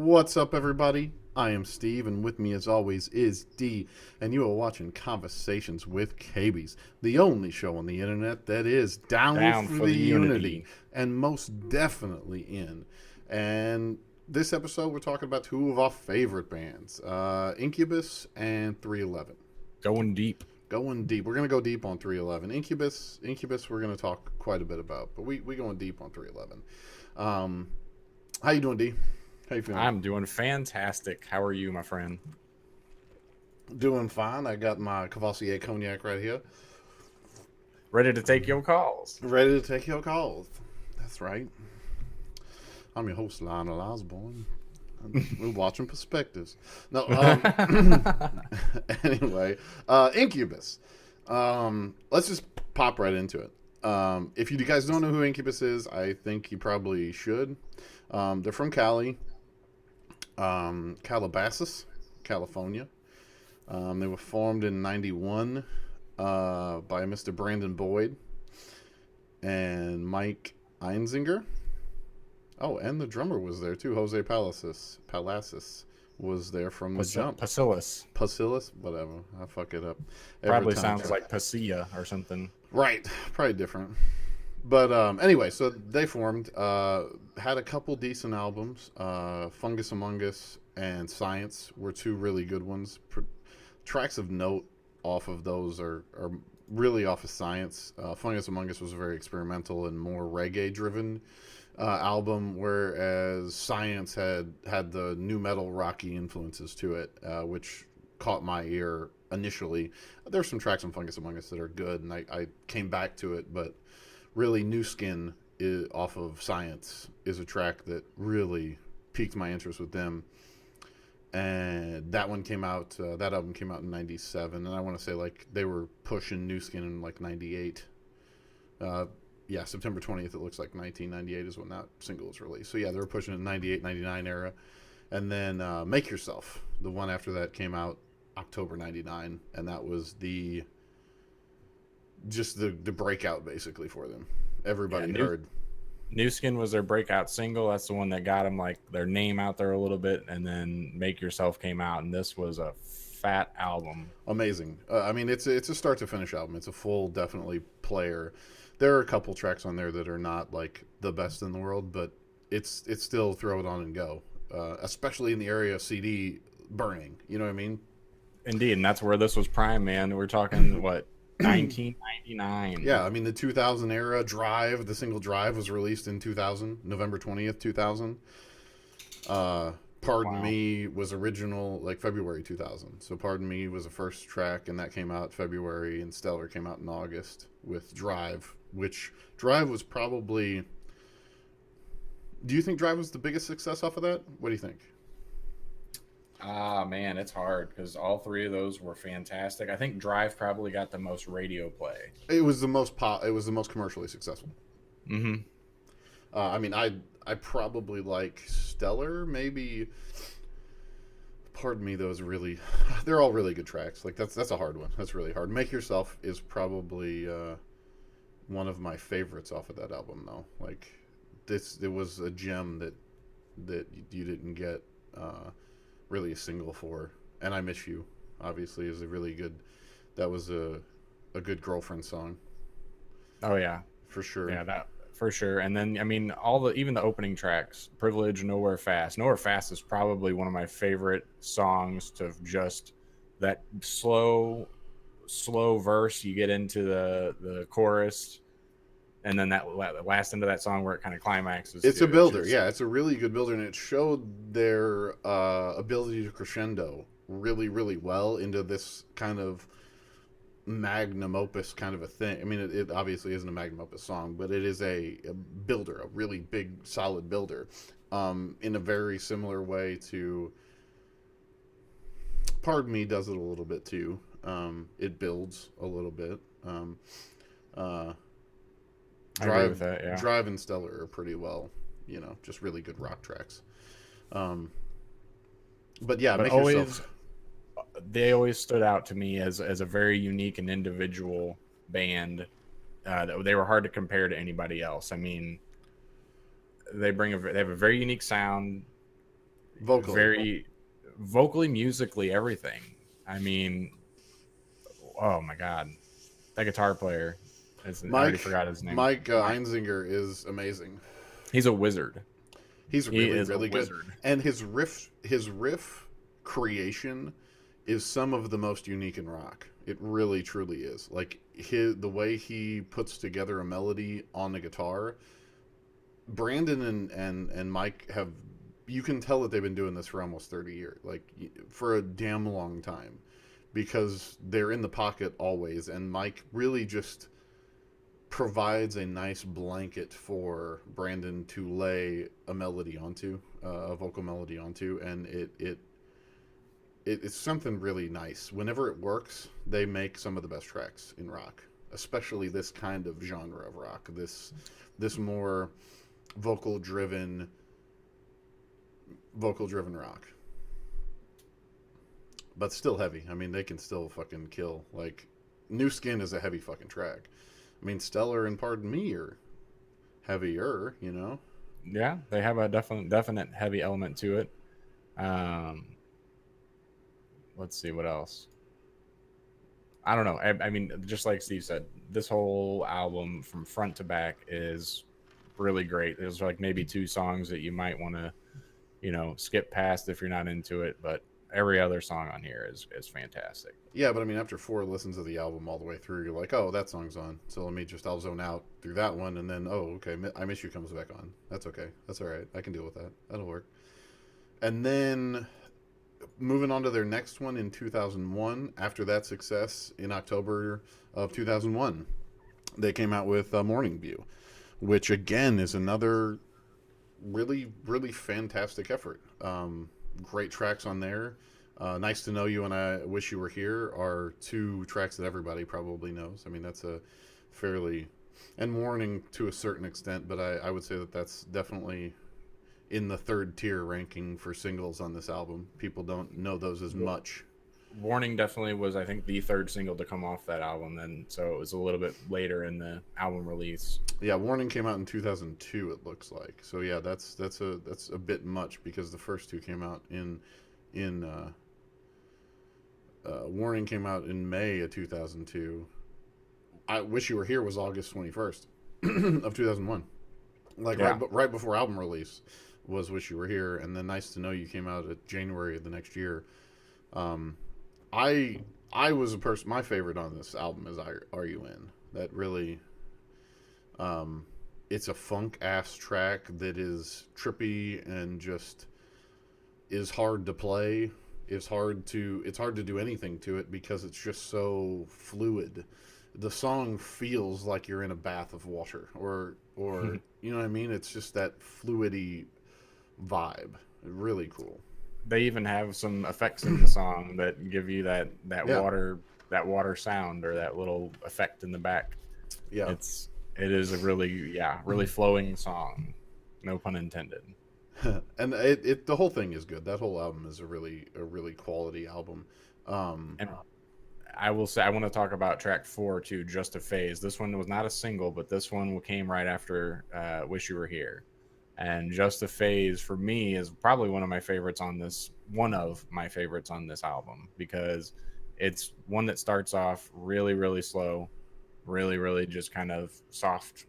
What's up, everybody? I am Steve, and with me, as always, is D, and you are watching Conversations with Cabys, the only show on the internet that is down Down for for the the unity, unity. and most definitely in. And this episode, we're talking about two of our favorite bands, Incubus and 311. Going deep. Going deep. We're gonna go deep on 311. Incubus, we're gonna talk quite a bit about, but we going deep on 311. Um, how you doing, D? How you feeling? I'm doing fantastic. How are you, my friend? Doing fine. I got my Cavassier cognac right here, Ready to take your calls? ready to take your calls. That's right. I'm your host, Lionel Osborne. We're watching Perspectives. No, anyway, Incubus. Let's just pop right into it. If you guys don't know who Incubus is, I think you probably should. They're from Cali, Calabasas, California. They were formed in '91 by Mr. Brandon Boyd and Mike Einzinger. Oh, and the drummer was there too. Jose Palacis was there from the jump. Bacillus. Pacillus, whatever. I fuck it up every Probably time. sounds like Pasilla or something. Right, probably different. But anyway, so they formed, had a couple decent albums. Fungus Among Us and Science were two really good ones. Tracks of note off of those are really off of Science. Fungus Among Us was very experimental and more reggae driven album, whereas Science had the new metal rocky influences to it, which caught my ear initially. There's some tracks on Fungus Among Us that are good, and I came back to it, but really New Skin off of Science is a track that really piqued my interest with them. And that one came out, that album came out in 97, and I want to say like they were pushing New Skin in like 98. Yeah, September 20th, it looks like 1998 is when that single was released. So yeah, they were pushing it 98, 99 era. And then Make Yourself, the one after that, came out October 99, and that was the breakout basically for them. Everybody heard. New Skin was their breakout single. That's the one that got them like their name out there a little bit, and then Make Yourself came out, and this was a fat album. Amazing. I mean, it's a start to finish album. It's a full, definitely player. There are a couple tracks on there that are not like the best in the world, but it's still throw it on and go. Especially in the area of CD burning. You know what I mean? Indeed, and that's where this was prime, man. We're talking what 1999. Yeah, I mean the 2000 era. Drive, the single Drive was released in 2000, November 20th, 2000. Pardon Wow. Me was original like February 2000. So Pardon Me was the first track, and that came out February, and Stellar came out in August with Drive, which Drive was probably. Do you think Drive was the biggest success off of that? What do you think? Ah, man, it's hard because all three of those were fantastic. I think Drive probably got the most radio play. It was the most pop. It was the most commercially successful. Mm-hmm. I mean, I probably like Stellar. Maybe. Pardon Me, those really. They're all really good tracks. Like that's a hard one. That's really hard. Make Yourself is probably one of my favorites off of that album, though. Like this, it was a gem that you didn't get really a single for. And I Miss You, obviously, is a really good. That was a good girlfriend song Oh yeah, for sure. yeah, that for sure. And then I mean, even the opening tracks, Privilege, Nowhere Fast. Nowhere Fast is probably one of my favorite songs to just that slow verse. You get into the chorus, and then that last end of that song where it kind of climaxes. It's a Too. It's builder, just yeah. It's a really good builder, and it showed their ability to crescendo really, really well into this kind of magnum opus kind of a thing. I mean, it obviously isn't a magnum opus song, but it is a builder, a really big, solid builder, in a very similar way to Pardon Me does it a little bit too. It builds a little bit. Uh, I agree with that. Yeah, Drive and Stellar are pretty well, just really good rock tracks. Um, but yeah, but Make always Yourself. they always stood out to me as a very unique and individual band. They were hard to compare to anybody else. I mean, they have a very unique sound. vocally. very vocally, musically, everything. I mean, oh my god, that guitar player I already Mike forgot his name. Mike Einzinger is amazing. He's a wizard. He's He really is a really good, wizard. and his riff creation is some of the most unique in rock. It really truly is. Like the way he puts together a melody on the guitar. Brandon and Mike have, you can tell that they've been doing this for almost 30 years, like for a damn long time, because they're in the pocket always, and Mike really just provides a nice blanket for Brandon to lay a melody onto, a vocal melody onto, and it's something really nice. Whenever it works, they make some of the best tracks in rock, especially this kind of genre of rock. This more vocal driven rock, but still heavy. I mean, they can still fucking kill. Like, New Skin is a heavy fucking track. I mean, Stellar and Pardon Me are heavier, you know. Yeah, they have a definite heavy element to it. Um, let's see what else. I don't know. I mean, just like Steve said, this whole album from front to back is really great. There's like maybe two songs that you might want to, skip past if you're not into it, but every other song on here is fantastic. Yeah, but I mean, after 4 listens of the album all the way through, you're like, oh, that song's on. So I'll zone out through that one, and then, oh, okay, I Miss You comes back on. That's okay. That's all right. I can deal with that. That'll work. And then moving on to their next one in 2001, after that success in October of 2001, they came out with Morning View, which again is another really, really fantastic effort. Great tracks on there. Nice to Know You and I Wish You Were Here are two tracks that everybody probably knows. I mean, that's a fairly, and Warning to a certain extent, but I would say that that's definitely in the third tier ranking for singles on this album. People don't know those as much. Warning definitely was, I think, the third single to come off that album, then, so it was a little bit later in the album release. Yeah, Warning came out in 2002. It looks like. So yeah, that's a bit much, because the first two came out in Warning came out in May of 2002. I Wish You Were Here was August 21st of 2001. Like, Yeah. right before album release was Wish You Were Here, and then Nice to Know You came out at January of the next year. I was a person. My favorite on this album is Are You In? That really, it's a funk ass track that is trippy and just is hard to play. It's hard to do anything to it, because it's just so fluid. The song feels like you're in a bath of water, or you know what I mean? It's just that fluidy vibe. Really cool. They even have some effects in the song that give you that Yeah. water sound, or that little effect in the back. Yeah. It is a really flowing song, no pun intended. And the whole thing is good. That whole album is a really quality album. And I will say, I want to talk about track 4 too, Just a Phase. This one was not a single, but this one came right after Wish You Were Here. And Just a Phase for me is probably one of my favorites on this album, because it's one that starts off really, really slow, really, really just kind of soft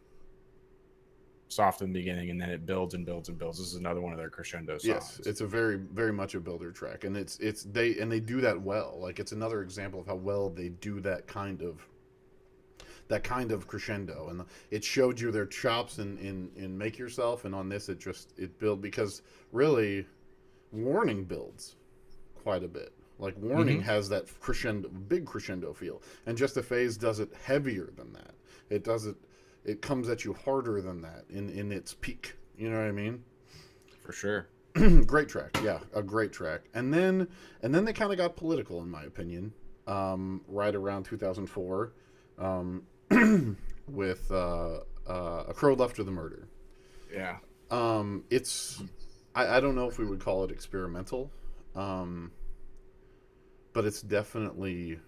in the beginning, and then it builds and builds and builds. This is another one of their crescendo songs. Yes, it's a very, very much a builder track, and they do that well. Like, it's another example of how well they do that kind of crescendo, and it showed you their chops in Make Yourself, and on this it built, because really Warning builds quite a bit. Like, Warning has that big crescendo feel, and Just a Phase does it heavier than that. It comes at you harder than that in its peak. You know what I mean? For sure. Great track. Yeah, a great track. And then they kind of got political, in my opinion, right around 2004, with A Crow Left of the Murder. Yeah. It's, I don't know if we would call it experimental, but it's definitely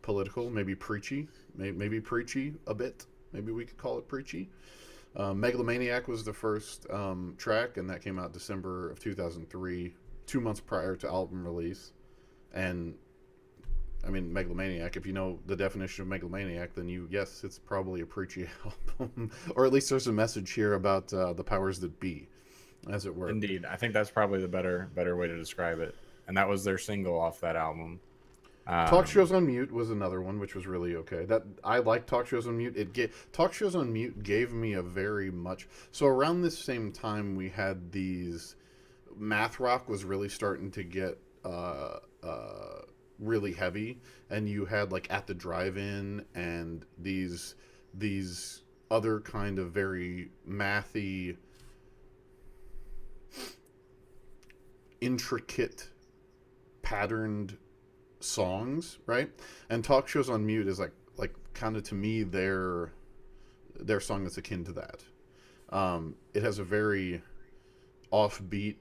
political, maybe preachy, maybe preachy a bit. Maybe we could call it preachy. Megalomaniac was the first track, and that came out December of 2003. 2 months prior to album release. And I mean, Megalomaniac, if you know the definition of Megalomaniac, then yes, it's probably a preachy album. Or at least there's a message here about the powers that be, as it were. Indeed, I think that's probably the better way to describe it. And that was their single off that album. Talk Shows on Mute was another one, which was really okay. That I like Talk Shows on Mute. Talk Shows on Mute gave me a very much. So around this same time, we had these math rock was really starting to get really heavy, and you had like At the Drive-In and these other kind of very mathy, intricate, patterned songs, right? And Talk Shows on Mute is like kind of, to me, their song that's akin to that. It has a very offbeat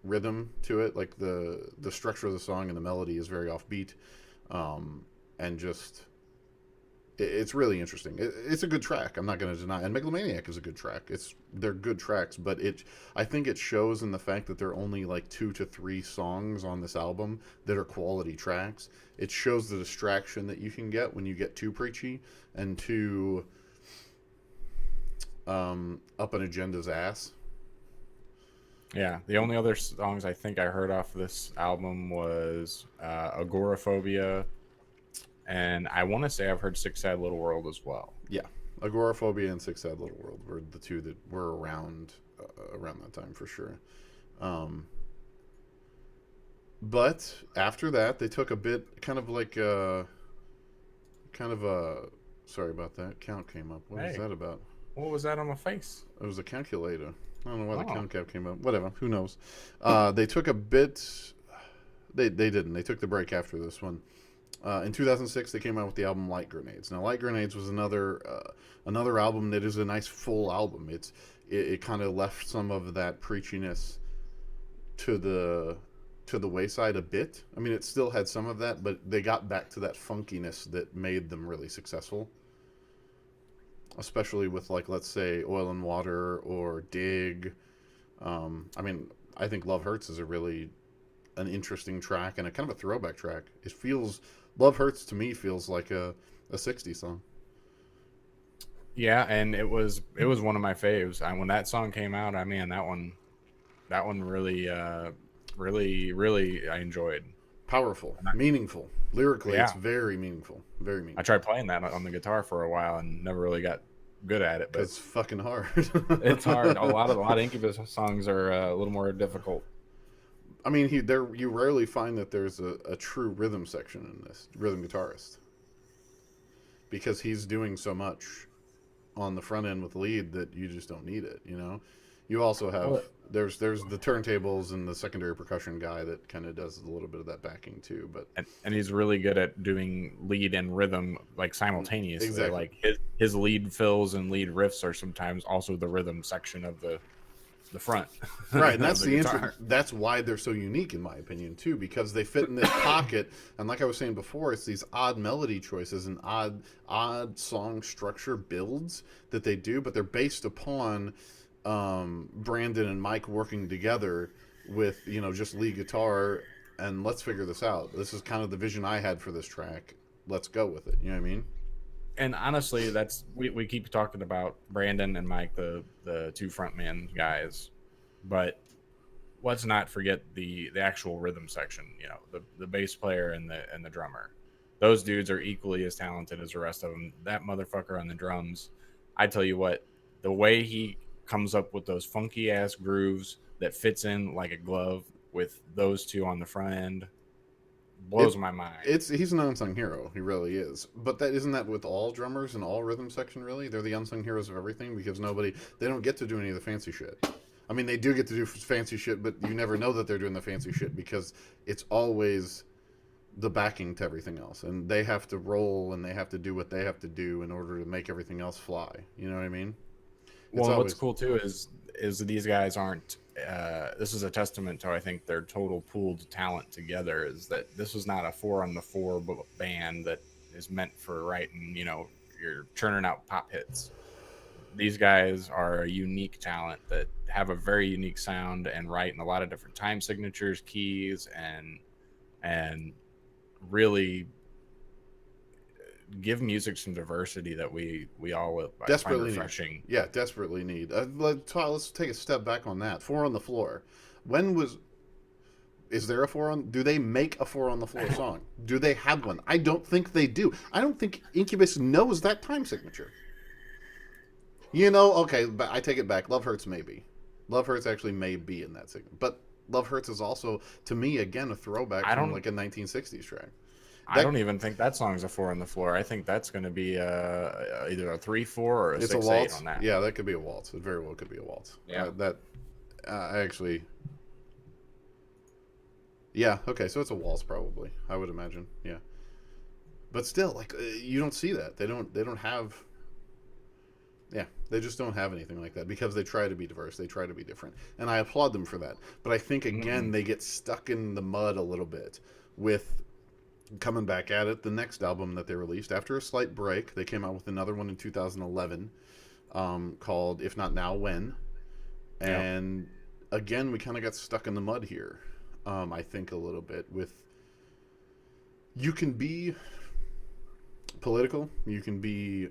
rhythm to it, like the structure of the song and the melody is very offbeat, and just it's really interesting. It's a good track. I'm not going to deny. And Megalomaniac is a good track. They're good tracks, but I think it shows in the fact that there are only like 2 to 3 songs on this album that are quality tracks. It shows the distraction that you can get when you get too preachy and too up an agenda's ass. Yeah, the only other songs I think I heard off this album was Agoraphobia, and I want to say I've heard Six Sad Little World as well. Yeah, Agoraphobia and Six Sad Little World were the two that were around that time for sure. But after that, they took a bit, kind of like sorry about that. Count came up. What is that about? What was that on my face? It was a calculator. I don't know why the count cap came up. Whatever. Who knows? They took a bit. They didn't. They took the break after this one. In 2006, they came out with the album Light Grenades. Now, Light Grenades was another album that is a nice full album. It kind of left some of that preachiness to the wayside a bit. I mean, it still had some of that, but they got back to that funkiness that made them really successful. Especially with, like, let's say Oil and Water or Dig. I mean, I think Love Hurts is an interesting track and a kind of a throwback track. Love Hurts to me feels like a 60s song. Yeah, and it was one of my faves. When that song came out, that one really I enjoyed. Powerful, meaningful. Lyrically, it's very meaningful. Very meaningful. I tried playing that on the guitar for a while and never really got good at it. But it's fucking hard. It's hard. A lot of Incubus songs are a little more difficult. I mean, you rarely find that there's a true rhythm section in this, rhythm guitarist, because he's doing so much on the front end with lead that you just don't need it. You know, you also have there's the turntables and the secondary percussion guy that kind of does a little bit of that backing too. But and he's really good at doing lead and rhythm like simultaneously. Exactly. Like his lead fills and lead riffs are sometimes also the rhythm section of the front. Right, and that's that's why they're so unique in my opinion too, because they fit in this pocket. And like I was saying before, it's these odd melody choices and odd song structure builds that they do, but they're based upon Brandon and Mike working together with, just lead guitar, and let's figure this out. This is kind of the vision I had for this track. Let's go with it. You know what I mean? And honestly, we keep talking about Brandon and Mike, the two frontman guys, but let's not forget the actual rhythm section. The bass player and the drummer. Those dudes are equally as talented as the rest of them. That motherfucker on the drums, I tell you what, the way he comes up with those funky ass grooves that fits in like a glove with those two on the front end. Blows my mind. He's an unsung hero. He really is. But isn't that with all drummers and all rhythm section, really? They're the unsung heroes of everything because they don't get to do any of the fancy shit. I mean, they do get to do fancy shit, but you never know that they're doing the fancy shit because it's always the backing to everything else. And they have to roll and they have to do what they have to do in order to make everything else fly. You know what I mean? What's cool too is these guys aren't. This is a testament to, I think, their total pooled talent together. Is that this is not a 4-on-the-4 band that is meant for writing, you're churning out pop hits. these guys are a unique talent that have a very unique sound and write in a lot of different time signatures, keys, and really give music some diversity that we all find Desperately need. refreshing. Yeah, desperately need. Let's take a step back on that. Four on the floor. When was Is there a four on? Do they make a four on the floor song? Do they have one? I don't think they do. I don't think Incubus knows that time signature. Okay, but I take it back. Love Hurts maybe. Love Hurts actually may be in that signature, but Love Hurts is also to me again a throwback I from don't like a 1960s track. I That don't even think that song's a four on the floor. I think that's going to be either a 3/4 or a it's a 6/8 waltz. on that. Yeah, that could be a waltz. It very well could be a waltz. Yeah. That I actually. Yeah. Okay. So it's a waltz probably. I would imagine. Yeah. But still, like you don't see that. They don't. They don't have. Yeah, they just don't have anything like that because they try to be diverse. They try to be different, and I applaud them for that. But I think again Mm-hmm. they get stuck in the mud a little bit with coming back at it. The next album that they released after a slight break, they came out with another one in 2011 called "If Not Now, When," Yep. and again we kind of got stuck in the mud here. I think a little bit with you can be political, you can be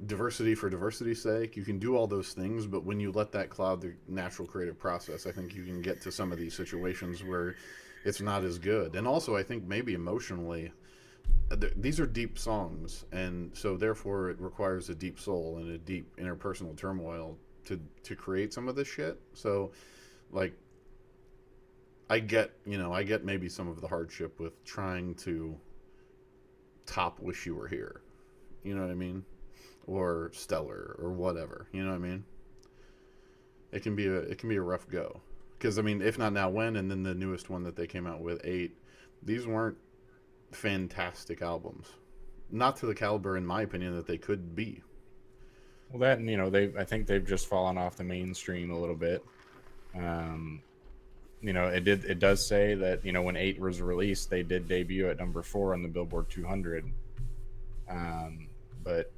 diversity for diversity's sake. You can do all those things, but when you let that cloud the natural creative process, I think you can get to some of these situations where it's not as good. And also, I think maybe emotionally, these are deep songs, and so therefore it requires a deep soul and a deep interpersonal turmoil to create some of this shit. So, like, I get maybe some of the hardship with trying to top "Wish You Were Here." You know what I mean? Or Stellar or whatever. You know what I mean? It can be a rough go because I mean, if not now, when? And then the newest one that they came out with, 8. These weren't fantastic albums, not to the caliber, in my opinion, that they could be. Well, that and I think they've just fallen off the mainstream a little bit. Um, it does say that when 8 was released, they did debut at number 4 on the Billboard 200. Um, but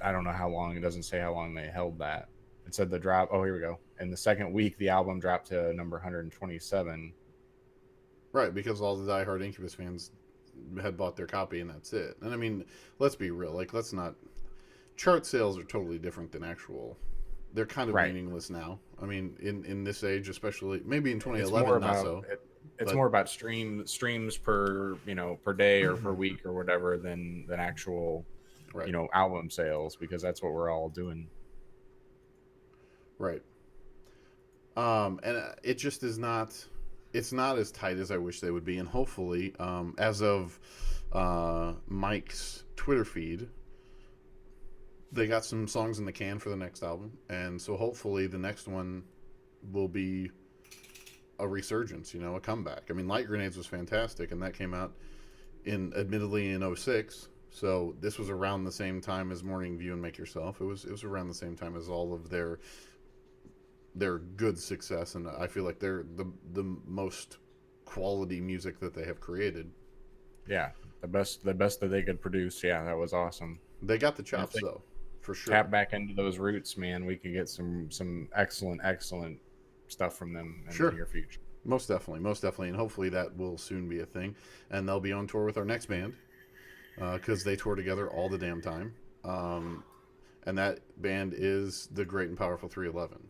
I don't know how long. It doesn't say how long they held that. It said the drop. Oh, here we go. In the second week, the album dropped to number 127. Right, because all the diehard Incubus fans had bought their copy and that's it. And I mean, let's be real. Like, let's not. Chart sales are totally different than actual. They're kind of Right. meaningless now. I mean, in this age, especially maybe in It's more 2011, not about so. it's But more about streams per per day or per right, week or whatever than actual album sales, because that's what we're all doing. right. And it just is not. It's not as tight as I wish they would be. And hopefully, as of Mike's Twitter feed, they got some songs in the can for the next album, and so hopefully the next one will be a resurgence. A comeback. I mean, Light Grenades was fantastic, and that came out admittedly in '06. So this was around the same time as Morning View and Make Yourself. It was around the same time as all of their good success, and I feel like they're the most quality music that they have created. Yeah, the best that they could produce. Yeah, that was awesome. They got the And if chops they though, for tap sure. back into those roots, man, we could get some excellent stuff from them in the Sure, near future. most definitely, and hopefully that will soon be a thing. And they'll be on tour with our next band because they tour together all the damn time. Um, and that band is the Great and Powerful 311.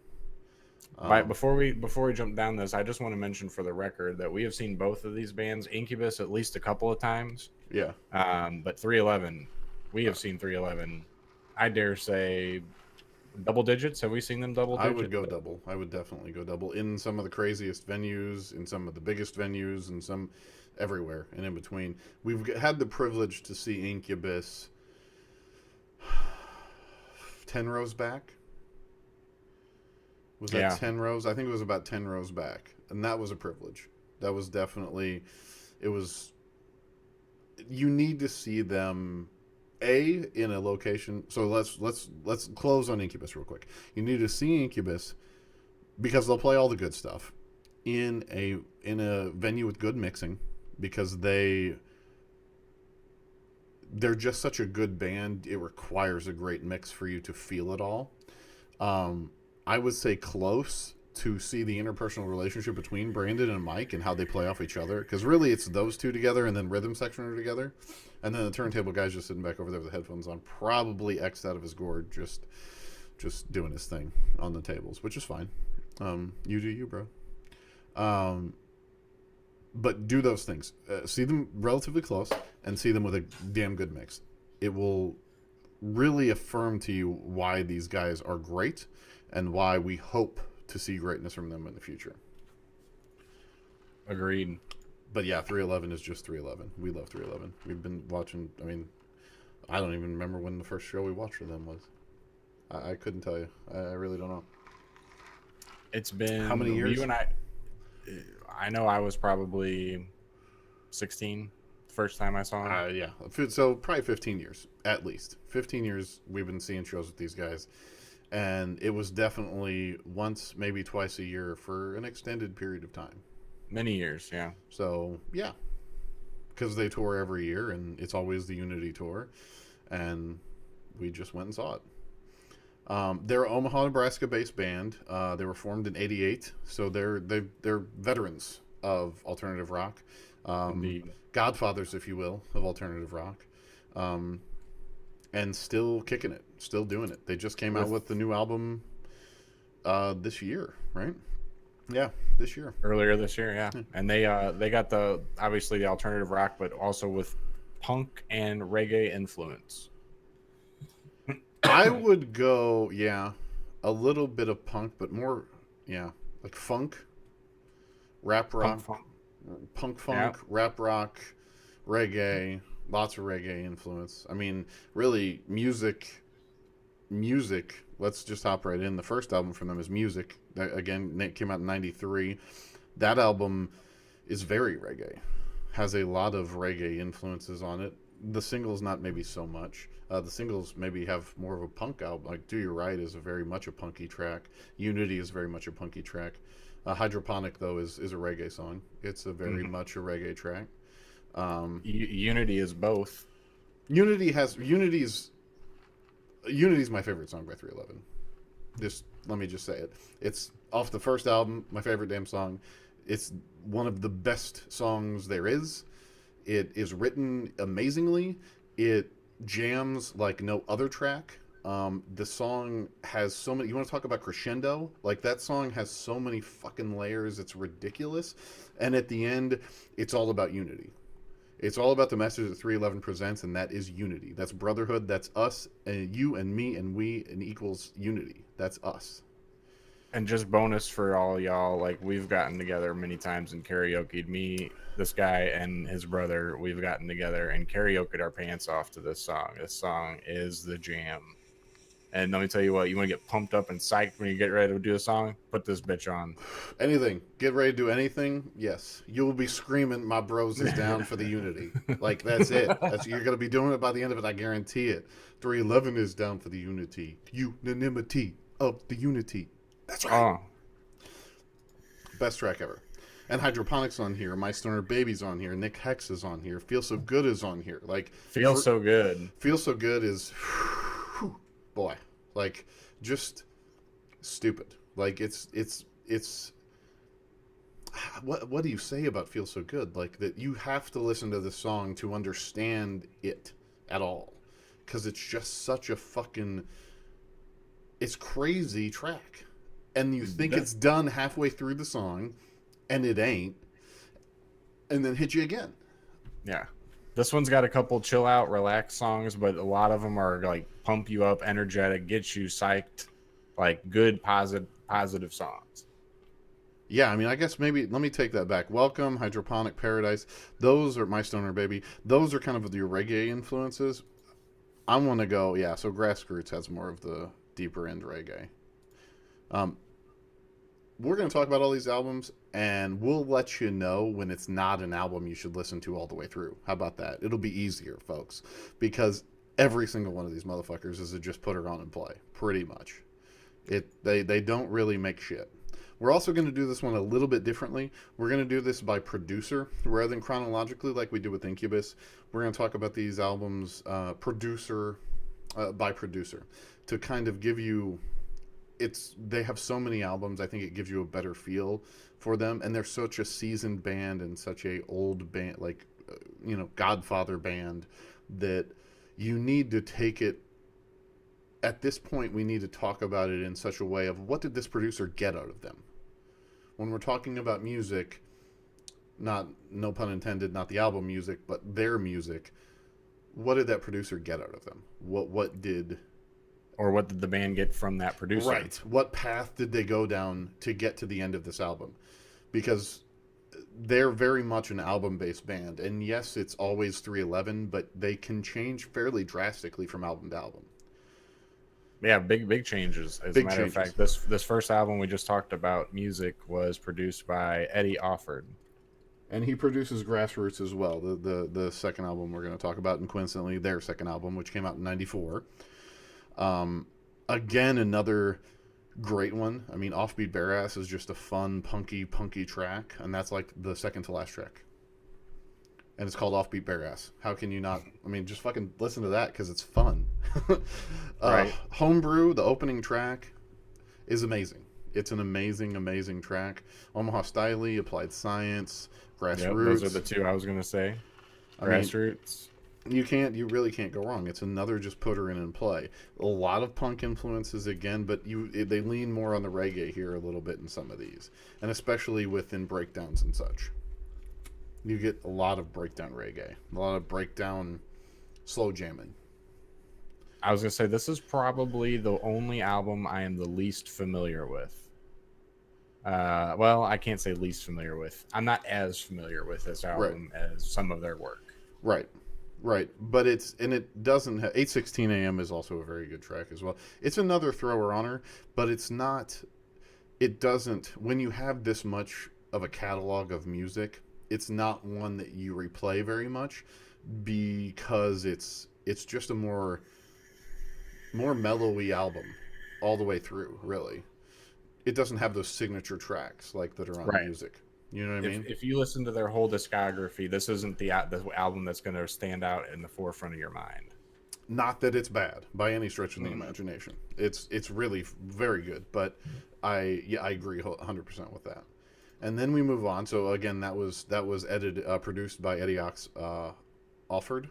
But Um, before we jump down this, I just want to mention for the record that we have seen both of these bands, Incubus, at least a couple of times. yeah, But 311, we have seen 311. I dare say double digits. Have we seen them double I would digit? go double. I would definitely go double in some of the craziest venues, in some of the biggest venues, and some everywhere and in between. We've had the privilege to see Incubus 10 rows back. Was that Yeah, 10 rows? I think it was about 10 rows back. And that was a privilege. That was definitely, it was, you need to see them in a location. So let's close on Incubus real quick. You need to see Incubus because they'll play all the good stuff in a venue with good mixing because they're just such a good band. It requires a great mix for you to feel it all. I would say close to see the interpersonal relationship between Brandon and Mike and how they play off each other. Because really, it's those two together, and then rhythm section are together, and then the turntable guy's just sitting back over there with the headphones on, probably X'd out of his gourd, just doing his thing on the tables, which is fine. You do you, bro. But do those things. See them relatively close, and see them with a damn good mix. It will really affirm to you why these guys are great, and why we hope to see greatness from them in the future. Agreed. But yeah, 311 is just 311. We love 311. We've been watching. I mean, I don't even remember when the first show we watched for them was. I couldn't tell you. I really don't know. It's been how many years? You and I know I was probably 16 the first time I saw him. Yeah. So probably 15 years at least. 15 years we've been seeing shows with these guys, and it was definitely once, maybe twice a year for an extended period of time. Many years, yeah. So yeah, because they tour every year, and it's always the Unity tour, and we just went and saw it. They're an Omaha, Nebraska-based band. They were formed in '88, so they're veterans of alternative rock, godfathers, if you will, of alternative rock, and still kicking it, still doing it. They just came out with the new album this year, right? Yeah, this year. Earlier this year, yeah. And they got obviously the alternative rock, but also with punk and reggae influence. I would go, a little bit of punk, but more, like funk, rap rock, punk funk, rap rock, reggae, lots of reggae influence. I mean, really, music. Let's just hop right in. The first album from them is Music. Again, it came out in '93. That album is very reggae, has a lot of reggae influences on it. The singles, not maybe so much. The singles maybe have more of a punk album. Like Do You Right is very much a punky track. Unity is very much a punky track. Hydroponic, though, is a reggae song. It's a very much a reggae track. Unity is both. Unity's my favorite song by 311. Let me just say it. It's off the first album, my favorite damn song. It's one of the best songs there is. It is written amazingly. It jams like no other track. The song has so many. You want to talk about crescendo? Like, that song has so many fucking layers. It's ridiculous. And at the end, it's all about unity. It's all about the message that 311 presents, and that is unity. That's brotherhood. That's us and you and me and we, and equals unity. That's us. And just bonus for all y'all, like, we've gotten together many times and karaoke'd. Me, this guy, and his brother, we've gotten together and karaoke'd our pants off to this song. This song is the jam. And let me tell you what, you want to get pumped up and psyched when you get ready to do a song? Put this bitch on. Anything. Get ready to do anything? Yes. You will be screaming, my bros is down for the unity. Like, that's it. You're going to be doing it by the end of it, I guarantee it. 311 is down for the unity. Unanimity of the unity. That's right. Best track ever. And Hydroponic's on here. My Stoner Baby's on here. Nick Hex is on here. Feel So Good is on here. Like, Feel So Good. Feel So Good is, boy, like, just stupid. Like, it's what do you say about Feel So Good? Like, that you have to listen to the song to understand it at all, because it's just such a fucking, it's crazy track. And you think it's done halfway through the song, and it ain't, and then hit you again. Yeah. This one's got a couple chill out, relax songs, but a lot of them are like pump you up, energetic, get you psyched, like good, positive songs. Yeah, I mean, I guess maybe, let me take that back. Welcome, Hydroponic, Paradise. Those are My Stoner Baby. Those are kind of the reggae influences. I want to go, so Grassroots has more of the deeper end reggae. We're going to talk about all these albums, and we'll let you know when it's not an album you should listen to all the way through. How about that? It'll be easier, folks, because every single one of these motherfuckers is a just put her on and play, pretty much. They don't really make shit. We're also going to do this one a little bit differently. We're going to do this by producer rather than chronologically like we do with Incubus. We're going to talk about these albums producer by producer to kind of give you they have so many albums. I think it gives you a better feel for them, and they're such a seasoned band and such a old band, like Godfather band, that you need to take it. At this point, we need to talk about it in such a way of what did this producer get out of them. When we're talking about music, not no pun intended, not the album music, but their music. What did that producer get out of them? What did the band get from that producer? Right. What path did they go down to get to the end of this album? Because they're very much an album-based band, and yes, it's always 311, but they can change fairly drastically from album to album. Yeah, big changes. As a matter of fact, this first album we just talked about, music, was produced by Eddie Offord. And he produces Grassroots as well, the second album we're going to talk about, and coincidentally their second album, which came out in 94. Again, another great one. I mean, Offbeat Badass is just a fun, punky track, and that's like the second to last track. And it's called Offbeat Badass. How can you not? I mean, just fucking listen to that because it's fun. Right. Homebrew, the opening track, is amazing. It's an amazing track. Omaha Styley, Applied Science, Grassroots. Yep, those are the two I was going to say. Grassroots. You really can't go wrong. It's another just put her in and play. A lot of punk influences again, but they lean more on the reggae here a little bit in some of these, and especially within breakdowns and such. You get a lot of breakdown reggae, a lot of breakdown slow jamming. I was gonna say this is probably the only album I am the least familiar with. Well, I can't say least familiar with. I'm not as familiar with this album as some of their work. Right. But it doesn't have 8:16 a.m. is also a very good track as well. It's another thrower on her, but it's not. It doesn't. When you have this much of a catalog of music, it's not one that you replay very much because it's just a more mellowy album all the way through. Really, it doesn't have those signature tracks like that are on music. You know what I mean? If you listen to their whole discography, this isn't the album that's going to stand out in the forefront of your mind. Not that it's bad by any stretch of the imagination. It's really very good, but I agree 100% with that. And then we move on. So again, that was produced by Eddie Offord.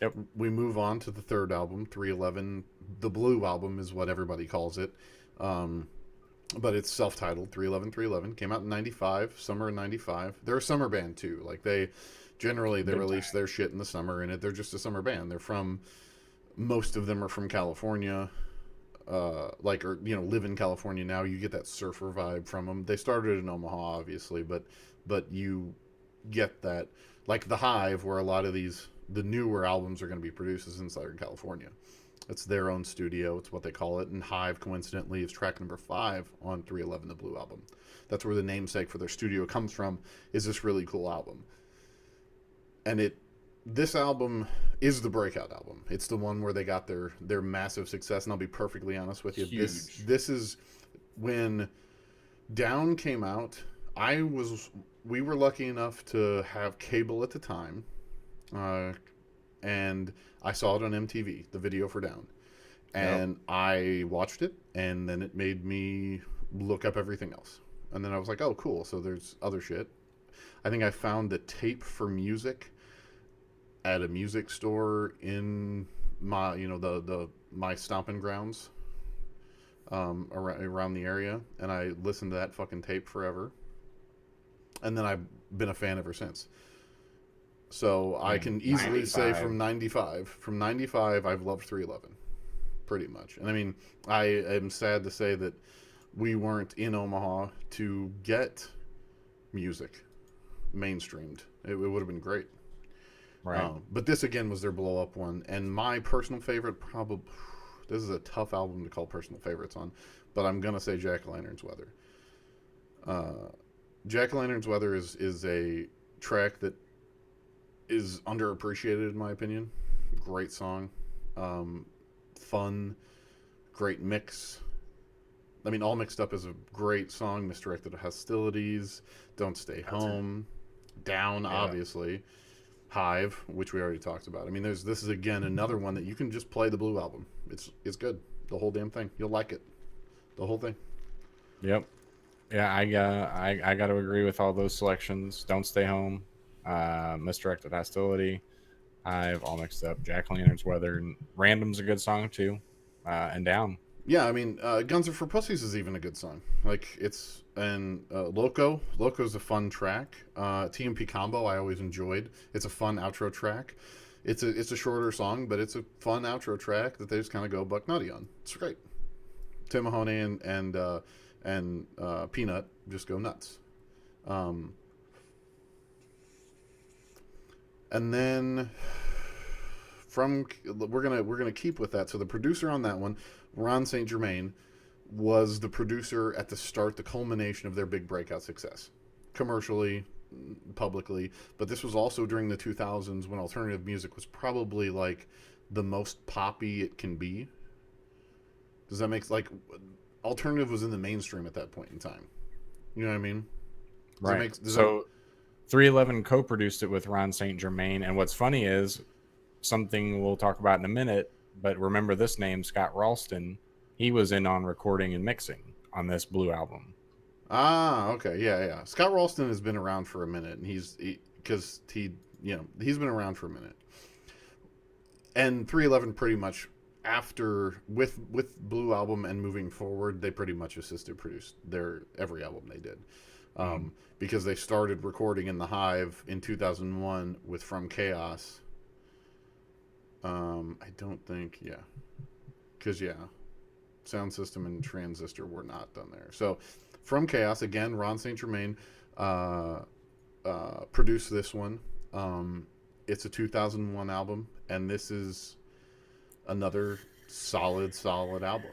Yep. We move on to the third album, 311. The Blue Album is what everybody calls it. But it's self-titled, 311. Came out in 95, summer of 95. They're a summer band too. Like they release their shit in the summer, and they're just a summer band. Most of them are from California, live in California now. You get that surfer vibe from them. They started in Omaha, obviously, but you get that, like the Hive, where a lot of the newer albums are going to be produced, is in Southern California. It's their own studio. It's what they call it. And Hive, coincidentally, is track number 5 on 311, the Blue Album. That's where the namesake for their studio comes from, is this really cool album. And this album is the breakout album. It's the one where they got their massive success. And I'll be perfectly honest with you. Huge. This is when Down came out. We were lucky enough to have cable at the time. And I saw it on MTV, the video for Down. And I watched it, and then it made me look up everything else. And then I was like, oh, cool, so there's other shit. I think I found the tape for music at a music store in my, my stomping grounds around the area. And I listened to that fucking tape forever. And then I've been a fan ever since. So I can easily say from 95, I've loved 311, pretty much. And I mean, I am sad to say that we weren't in Omaha to get music mainstreamed. It would have been great. Right. But this, again, was their blow-up one. And my personal favorite, this is a tough album to call personal favorites on, but I'm going to say Jackalantern's Weather. Jackalantern's Weather is a track that is underappreciated in my opinion. Great song, fun, great mix, I mean, All Mixed Up is a great song. Misdirected Hostilities, Don't Stay That's it. Home, Down, Yeah. obviously, Hive, which we already talked about. I mean, this is again another one that you can just play the Blue album. It's good, the whole damn thing. You'll like it, the whole thing. Yep. Yeah, I got to agree with all those selections. Don't Stay Home, Misdirected Hostility. I've all mixed up. Jack-o'-lantern's Weather, and Random's a good song too. And Down. Yeah, I mean, Guns Are for Pussies is even a good song. Like it's and Loco's a fun track. TMP Combo I always enjoyed. It's a fun outro track. It's a shorter song, but it's a fun outro track that they just kind of go buck nutty on. It's great. Tim Mahoney and Peanut just go nuts. Um, and then from we're gonna keep with that. So the producer on that one, Ron St. Germain, was the producer at the start, the culmination of their big breakout success, commercially, publicly. But this was also during the 2000s when alternative music was probably like the most poppy it can be. Does that make like alternative was in the mainstream at that point in time? You know what I mean? Does that Right. make does that So 311 co-produced it with Ron St. Germain, and what's funny is something we'll talk about in a minute. But remember this name, Scott Ralston. He was in on recording and mixing on this Blue album. Okay, yeah. Scott Ralston has been around for a minute, and because he's been around for a minute, and 311 pretty much after with Blue album and moving forward, they pretty much assisted produced their every album they did, Mm. because they started recording in the Hive in 2001 with From Chaos. I don't think, yeah, because Sound System and Transistor were not done there. So From Chaos again, Ron St. Germain produced this one. It's a 2001 album, and this is another solid album.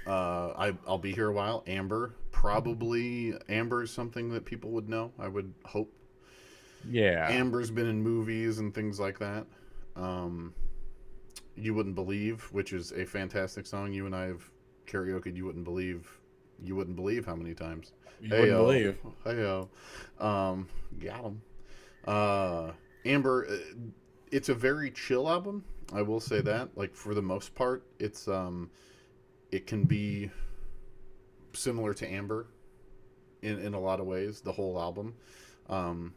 I'll be here a while. Amber is something that people would know. I would hope. Yeah. Amber's been in movies and things like that. Um, you Wouldn't Believe, which is a fantastic song. You and I have karaoke. You wouldn't believe how many times. You Hey wouldn't yo, believe. hey yo, got him. Amber, it's a very chill album. I will say that. Like for the most part, it can be similar to Amber in a lot of ways. The whole album, um,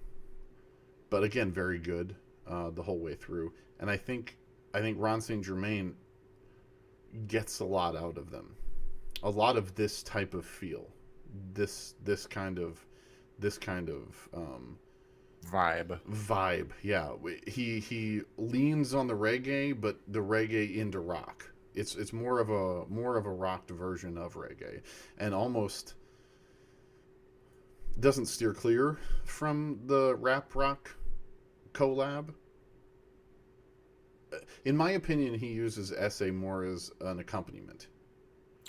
but again, very good the whole way through. And I think Ron St. Germain gets a lot out of them. A lot of this type of feel, this this kind of this kind of Vibe. vibe. Yeah, he leans on the reggae, but the reggae into rock. It's more of a rocked version of reggae, and almost doesn't steer clear from the rap rock collab. In my opinion, he uses essay more as an accompaniment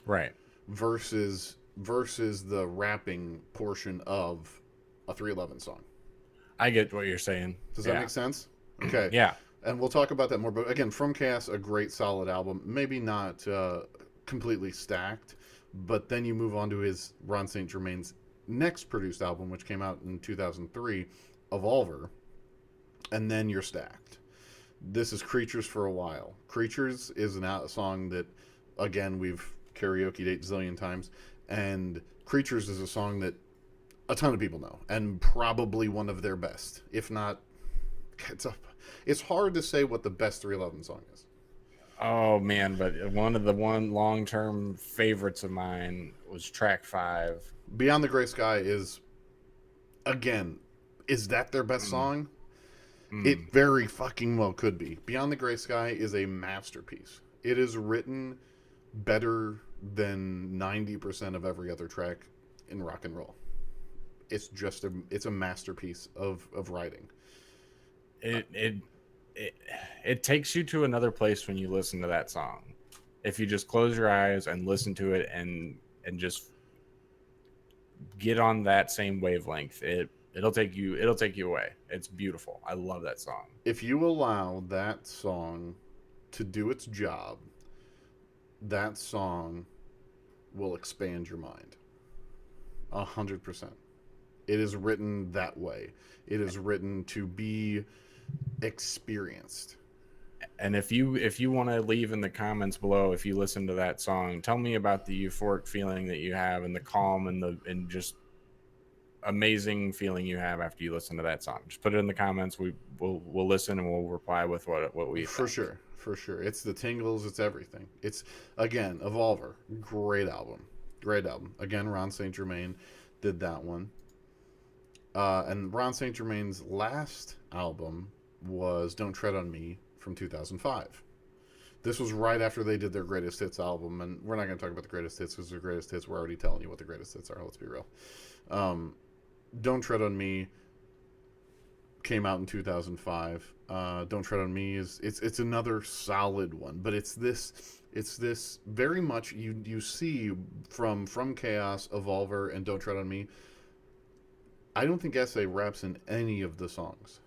Right. versus the rapping portion of a 311 song. I get what you're saying. Does that Yeah. make sense? Okay. Yeah. And we'll talk about that more. But again, From Chaos, a great solid album. Maybe not completely stacked, but then you move on to his Ron St. Germain's next produced album, which came out in 2003, Evolver, and then you're stacked. This is Creatures for a While. Creatures is a song that, again, we've karaokeed 8 zillion times, and Creatures is a song that a ton of people know, and probably one of their best, if not. It's up. It's hard to say what the best 311 song is. Oh man, but one long term favorites of mine was track 5. Beyond the Gray Sky again, is that their best Mm, song? mm. It very fucking well could be. Beyond the Gray Sky is a masterpiece. It is written better than 90% of every other track in rock and roll. It's a masterpiece of writing. It, it it it takes you to another place when you listen to that song. If you just close your eyes and listen to it and just get on that same wavelength, it'll take you away. It's beautiful. I love that song. If you allow that song to do its job, that song will expand your mind. 100%. It is written that way. It is written to be experienced. And if you want to leave in the comments below, if you listen to that song, tell me about the euphoric feeling that you have and the calm and just amazing feeling you have after you listen to that song. Just put it in the comments. We'll listen and we'll reply with what we For think. sure. For sure. It's the tingles, it's everything. It's, again, Evolver, great album. Great album. Again, Ron St. Germain did that one. And Ron St. Germain's last album was Don't Tread on Me from 2005. This was right after they did their greatest hits album, and we're not going to talk about the greatest hits because the greatest hits, we're already telling you what the greatest hits are. Let's be real. Don't Tread on Me came out in 2005. Don't Tread on Me it's another solid one, but it's this very much you see from Chaos, Evolver, and Don't Tread on Me. I don't think S.A. raps in any of the songs.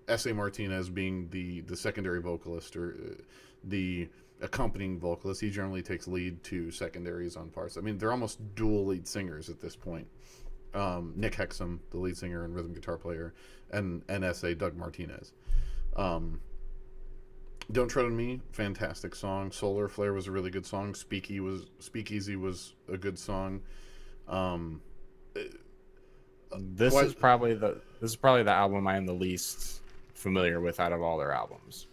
S.A. Martinez being the secondary vocalist or the accompanying vocalist. He generally takes lead to secondaries on parts. I mean, they're almost dual lead singers at this point. Nick Hexum, the lead singer and rhythm guitar player, and S.A. Doug Martinez. Don't Tread on Me, fantastic song. Solar Flare was a really good song. Speakeasy was a good song. This is probably the album I am the least familiar with out of all their albums.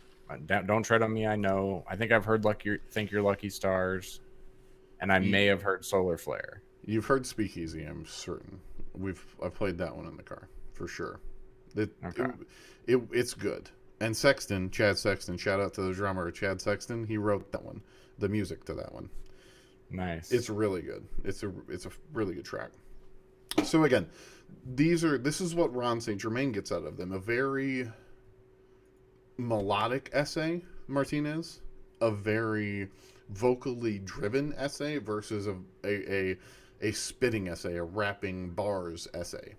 Don't Tread on Me, I know. I think I've heard Think You're Lucky Stars, and I may have heard Solar Flare. You've heard Speakeasy, I'm certain. I've played that one in the car for sure. It's good. And Chad Sexton, shout out to the drummer Chad Sexton. He wrote that one, the music to that one. Nice. It's really good. It's a really good track. So again, this is what Ron St. Germain gets out of them. A very melodic S.A. Martinez, a very vocally driven S.A. versus a spitting S.A., a rapping bars S.A.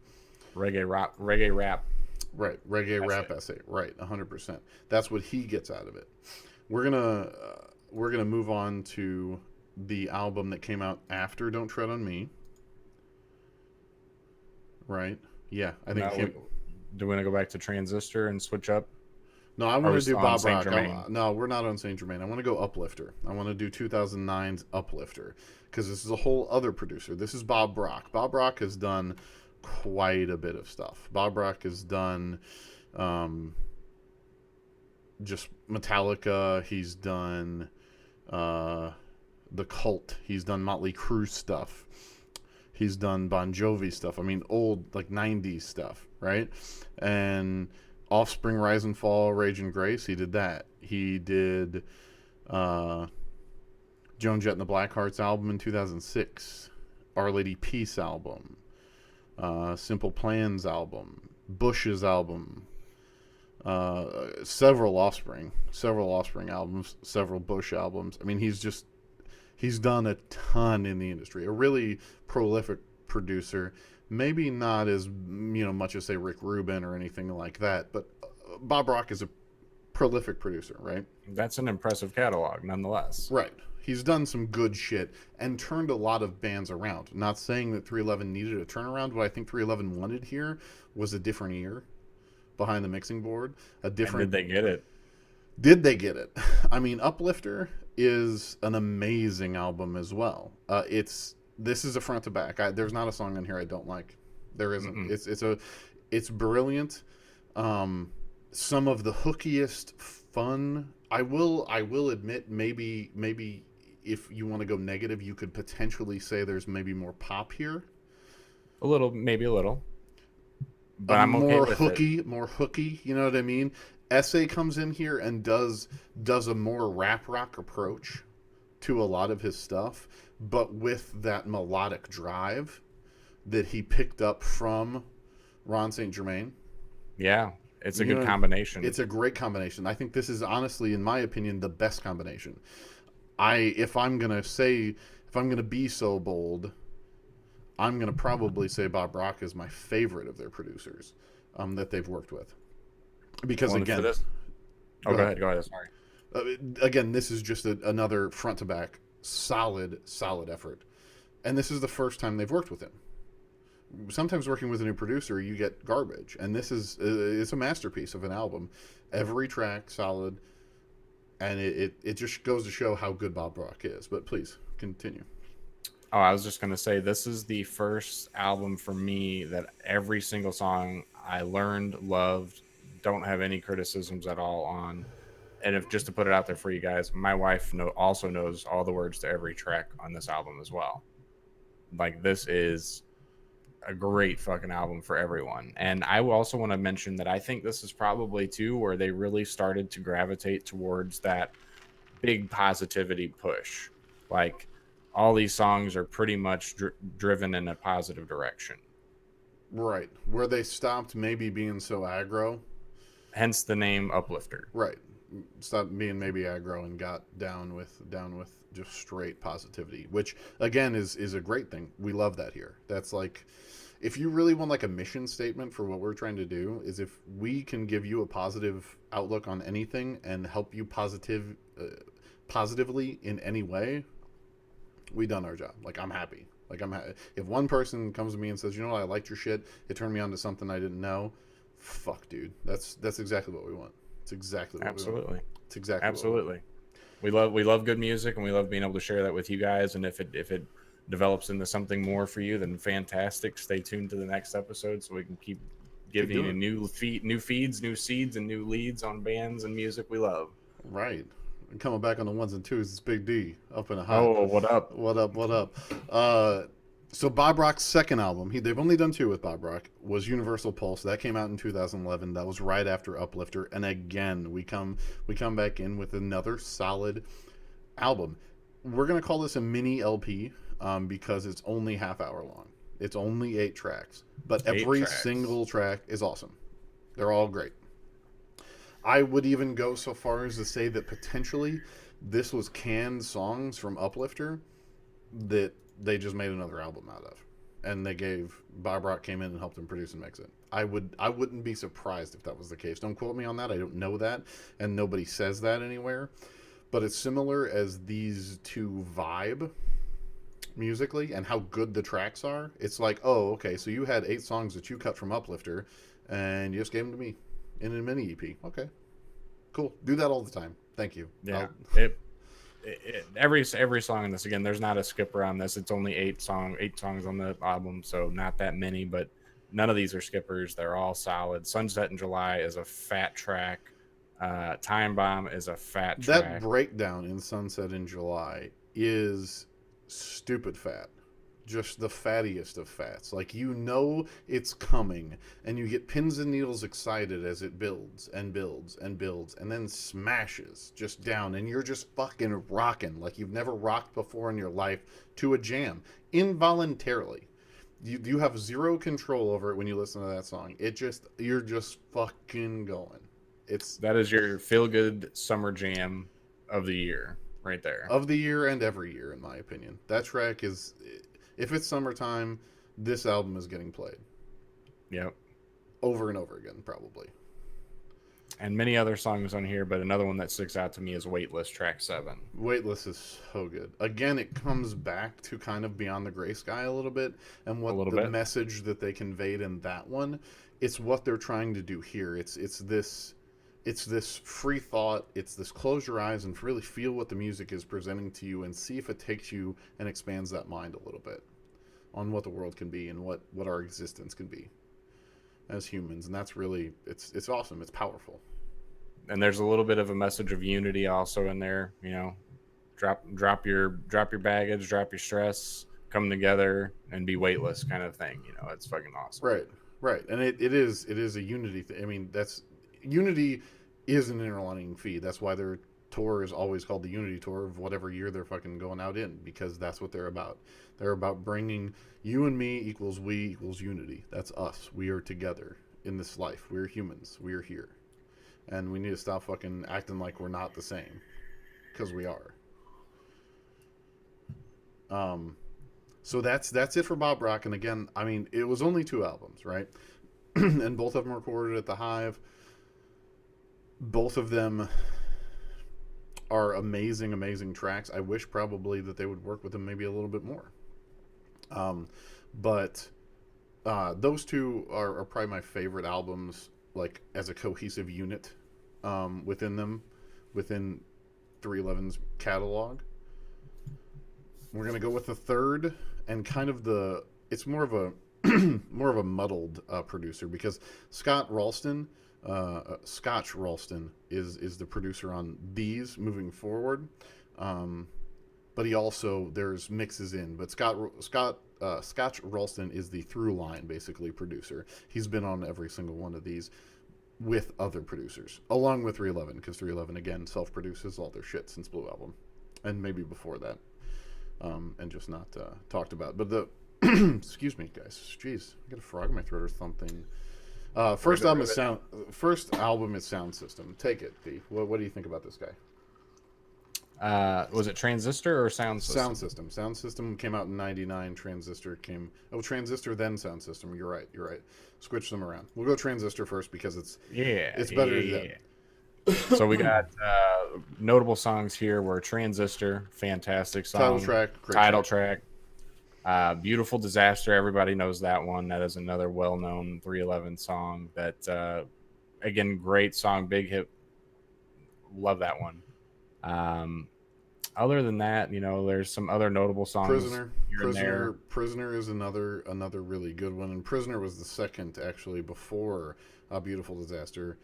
Reggae rap. Right, reggae rap essay. Right, 100%. That's what he gets out of it. We're gonna move on to the album that came out after Don't Tread on Me. Right? Yeah, I think. Do we want to go back to Transistor and switch up? No, I want to do Bob Rock. No, we're not on Saint Germain. I want to go Uplifter. I want to do 2009's Uplifter because this is a whole other producer. This is Bob Rock. Bob Rock has done quite a bit of stuff. Bob Rock has done just Metallica. He's done The Cult. He's done Motley Crue stuff. He's done Bon Jovi stuff. I mean, old, like 90s stuff, right? And Offspring, Rise and Fall, Rage and Grace, he did that. He did Joan Jett and the Blackhearts album in 2006. Our Lady Peace album. Simple Plans album. Bush's album. Several Offspring albums. Several Bush albums. I mean, he's done a ton in the industry. A really prolific producer. Maybe not as much as say Rick Rubin or anything like that, but Bob Rock is a prolific producer, right? That's an impressive catalog, nonetheless. Right. He's done some good shit and turned a lot of bands around. Not saying that 311 needed a turnaround. What I think 311 wanted here was a different ear behind the mixing board. And did they get it? Did they get it? I mean, Uplifter is an amazing album as well. This is a front to back. There's not a song in here I don't like. There isn't. Mm-hmm. It's brilliant. Some of the hookiest fun. I will admit maybe if you want to go negative, you could potentially say there's maybe more pop here. Maybe a little. But I'm okay with it. More hooky. You know what I mean? S.A. comes in here and does a more rap rock approach to a lot of his stuff, but with that melodic drive that he picked up from Ron St. Germain. Yeah, it's a good combination. It's a great combination. I think this is honestly, in my opinion, the best combination. If I'm gonna be so bold, I'm gonna probably say Bob Rock is my favorite of their producers that they've worked with. Because again, go ahead. Sorry. Again, this is just another front to back solid effort. And this is the first time they've worked with him. Sometimes working with a new producer, you get garbage, and this is it's a masterpiece of an album. Every track solid, and it just goes to show how good Bob Rock is. But please continue. Oh, I was just gonna say this is the first album for me that every single song I learned, loved, don't have any criticisms at all on. And if just to put it out there for you guys, my wife also knows all the words to every track on this album as well. Like this is a great fucking album for everyone. And I also want to mention that I think this is probably too where they really started to gravitate towards that big positivity push. Like all these songs are pretty much driven in a positive direction. Right, where they stopped maybe being so aggro. Hence the name Uplifter. Right, stopped being maybe aggro and got down with just straight positivity, which again is a great thing. We love that here. That's like, if you really want like a mission statement for what we're trying to do, is if we can give you a positive outlook on anything and help you positively in any way, we done our job. Like I'm happy. Like if one person comes to me and says, you know what, I liked your shit, it turned me on to something I didn't know. Fuck, dude. That's exactly what we want. It's exactly what we want. It's exactly absolutely. We love good music, and we love being able to share that with you guys. And if it develops into something more for you, then fantastic. Stay tuned to the next episode so we can keep giving you new feeds, new seeds, and new leads on bands and music we love. Right. And coming back on the ones and twos, it's Big D up in a hot. Oh, what up? What up? What up? So Bob Rock's second album, they've only done two with Bob Rock, was Universal Pulse. That came out in 2011. That was right after Uplifter. And again, we come back in with another solid album. We're gonna call this a mini LP because it's only half hour long. It's only 8 tracks, but every single track is awesome. They're all great. I would even go so far as to say that potentially this was canned songs from Uplifter that they just made another album out of, and Bob Rock came in and helped him produce and mix it. I wouldn't be surprised if that was the case. Don't quote me on that. I don't know that, and nobody says that anywhere. But it's similar as these two vibe musically and how good the tracks are. It's like, oh, okay, so you had 8 songs that you cut from Uplifter, and you just gave them to me in a mini EP. Okay, cool. Do that all the time. Thank you. Yeah. Every song in this, again, there's not a skipper on this. It's only 8 songs on the album, so not that many, but none of these are skippers. They're all solid. Sunset in July is a fat track. Time Bomb is a fat track. That breakdown in Sunset in July is stupid fat. Just the fattiest of fats. Like, you know it's coming, and you get pins and needles excited as it builds and builds and builds, and then smashes just down, and you're just fucking rocking like you've never rocked before in your life to a jam involuntarily. You have zero control over it when you listen to that song. You're just fucking going. That is your feel good summer jam of the year right there. Of the year and every year, in my opinion. That track is, if it's summertime, this album is getting played. Yep. Over and over again, probably. And many other songs on here, but another one that sticks out to me is Weightless, track 7. Weightless is so good. Again, it comes back to kind of Beyond the Gray Sky a little bit, and what the message that they conveyed in that one. It's what they're trying to do here. It's this free thought. It's this close your eyes and really feel what the music is presenting to you, and see if it takes you and expands that mind a little bit on what the world can be and what our existence can be as humans. And that's really, it's awesome. It's powerful. And there's a little bit of a message of unity also in there. You know, drop your baggage, drop your stress, come together and be weightless kind of thing. You know, it's fucking awesome. Right. And it is a unity thing. I mean, unity is an interlining feed. That's why their tour is always called the Unity Tour of whatever year they're fucking going out in, because that's what they're about. They're about bringing you and me equals we equals unity. That's us. We are together in this life. We're humans. We are here. And we need to stop fucking acting like we're not the same, because we are. So that's it for Bob Rock. And again, I mean, it was only 2 albums, right? And both of them recorded at the Hive. Both of them are amazing, amazing tracks. I wish probably that they would work with them maybe a little bit more. But those two are probably my favorite albums, like as a cohesive unit within them, within 311's catalog. We're gonna go with the third, and kind of it's more of a more of a muddled producer, because Scotch Ralston is the producer on these moving forward, but he also, there's mixes in. But Scotch Ralston is the through line basically producer. He's been on every single one of these with other producers, along with 311, because 311 again self produces all their shit since Blue Album, and maybe before that, and just not talked about. But the excuse me, guys. Jeez, I got a frog in my throat or something. First album is Sound System. Take it, D. What do you think about this guy? Was it Transistor or Sound System? Sound System came out in '99. Transistor Transistor then Sound System. You're right. Switch them around. We'll go Transistor first because it's better than. So we got notable songs here were Transistor, fantastic song. Title track. Beautiful Disaster, everybody knows that one. That is another well-known 311 song that, again, great song, big hit. Love that one. Other than that, there's some other notable songs. Prisoner is another really good one, and Prisoner was the second, actually, before Beautiful Disaster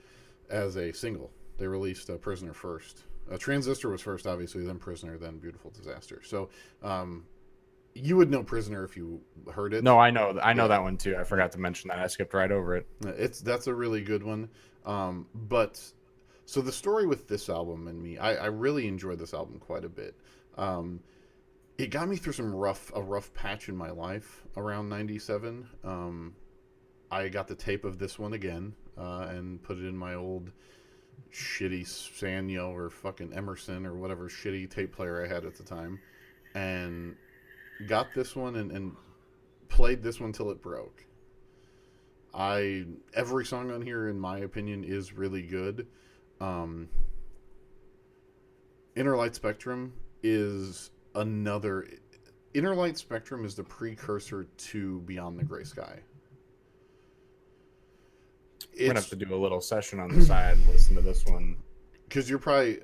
as a single. They released Prisoner first. Transistor was first, obviously, then Prisoner, then Beautiful Disaster. So, you would know Prisoner if you heard it. No, I know that one too. I forgot to mention that. I skipped right over it. That's a really good one. But so the story with this album and me, I really enjoyed this album quite a bit. It got me through a rough patch in my life around '97. I got the tape of this one again and put it in my old shitty Sanyo or fucking Emerson or whatever shitty tape player I had at the time, and got this one and played this one till it broke. Every song on here, in my opinion, is really good. Inner Light Spectrum is the precursor to Beyond the Gray Sky. We're gonna have to do a little session on the side and listen to this one. Because you're probably,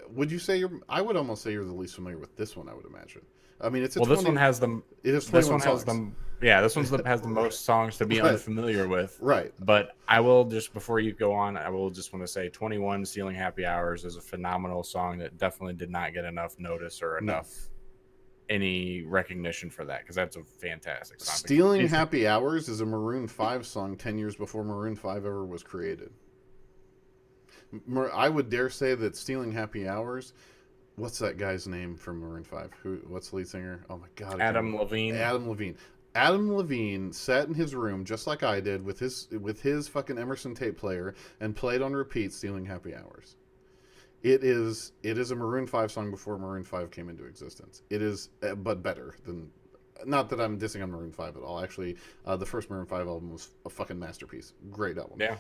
I would almost say you're the least familiar with this one, I would imagine. I mean, this one has the. This one has the most songs to be unfamiliar with. Right. But I will just, before you go on, I will just want to say 21 Stealing Happy Hours is a phenomenal song that definitely did not get enough notice or enough any recognition for that, because that's a fantastic song. Stealing Happy Hours is a Maroon 5 song 10 years before Maroon 5 ever was created. I would dare say that Stealing Happy Hours, what's that guy's name from Maroon 5? What's the lead singer? Oh my god. Adam Levine. Adam Levine sat in his room just like I did with his fucking Emerson tape player and played on repeat Stealing Happy Hours. It is a Maroon 5 song before Maroon 5 came into existence. It is, but better than. Not that I'm dissing on Maroon 5 at all. Actually, the first Maroon 5 album was a fucking masterpiece. Great album. Yeah,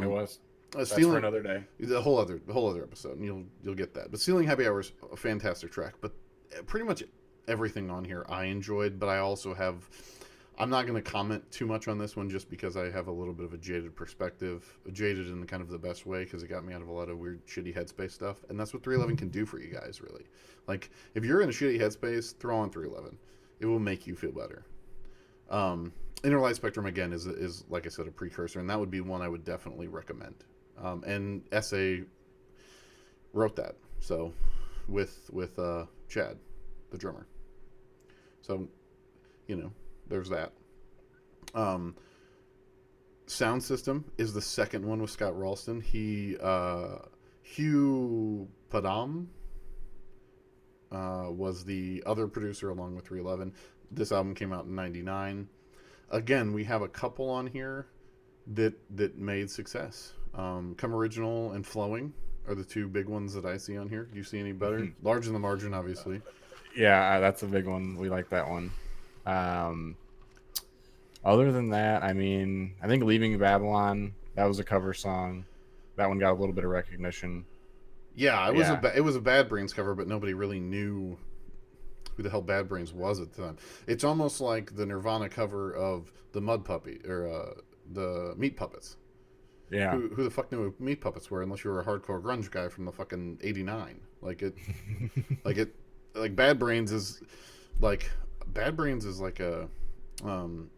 it was. That's for another day. The whole other episode, and you'll get that. But Stealing Happy Hours, a fantastic track. But pretty much everything on here I enjoyed. But I also have. I'm not going to comment too much on this one just because I have a little bit of a jaded perspective. Jaded in kind of the best way, because it got me out of a lot of weird, shitty headspace stuff. And that's what 311 can do for you guys, really. Like, if you're in a shitty headspace, throw on 311. It will make you feel better. Inner Light Spectrum, again, is like I said, a precursor. And that would be one I would definitely recommend. And S.A. wrote that. So, with Chad, the drummer. So, there's that. Sound System is the second one with Scott Ralston. Hugh Padgham was the other producer along with 311. This album came out in '99. Again, we have a couple on here that made success. Come Original and Flowing are the two big ones that I see on here. Do you see any better? Mm-hmm. Large in the Margin, obviously. Yeah, that's a big one. We like that one. Other than that, I mean, I think Leaving Babylon, that was a cover song. That one got a little bit of recognition. Yeah, Yeah, it was a Bad Brains cover, but nobody really knew who the hell Bad Brains was at the time. It's almost like the Nirvana cover of the Mud Puppy or the Meat Puppets. yeah. Who the fuck knew who Meat Puppets were unless you were a hardcore grunge guy from the fucking '89? Like it, like like Bad Brains is like um,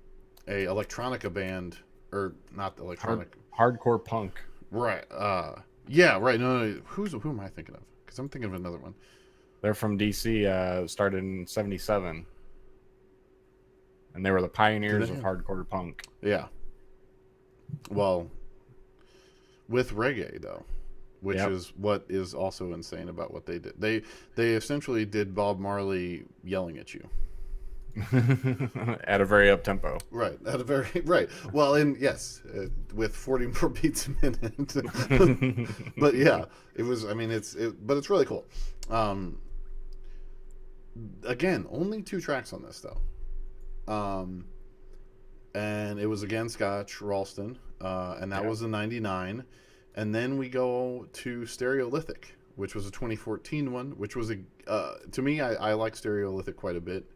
a electronica band or not Hard electronic, hardcore punk. right? Yeah, right. No. Who am I thinking of? Because I'm thinking of another one. They're from DC. Started in '77, and they were the Do they pioneers of have? hardcore punk. Yeah. Well, with reggae though, which Yep. is what is also insane about what they did. They essentially did Bob Marley yelling at you. At a very up tempo. Right, at a very right. Well, and yes, with 40 more beats a minute. But yeah, it was. I mean, but it's really cool. Um, again, only 2 tracks on this though. And it was again Scotch Ralston, and that Yeah. was a '99. And then we go to Stereolithic, which was a 2014 one, which was a to me I like Stereolithic quite a bit.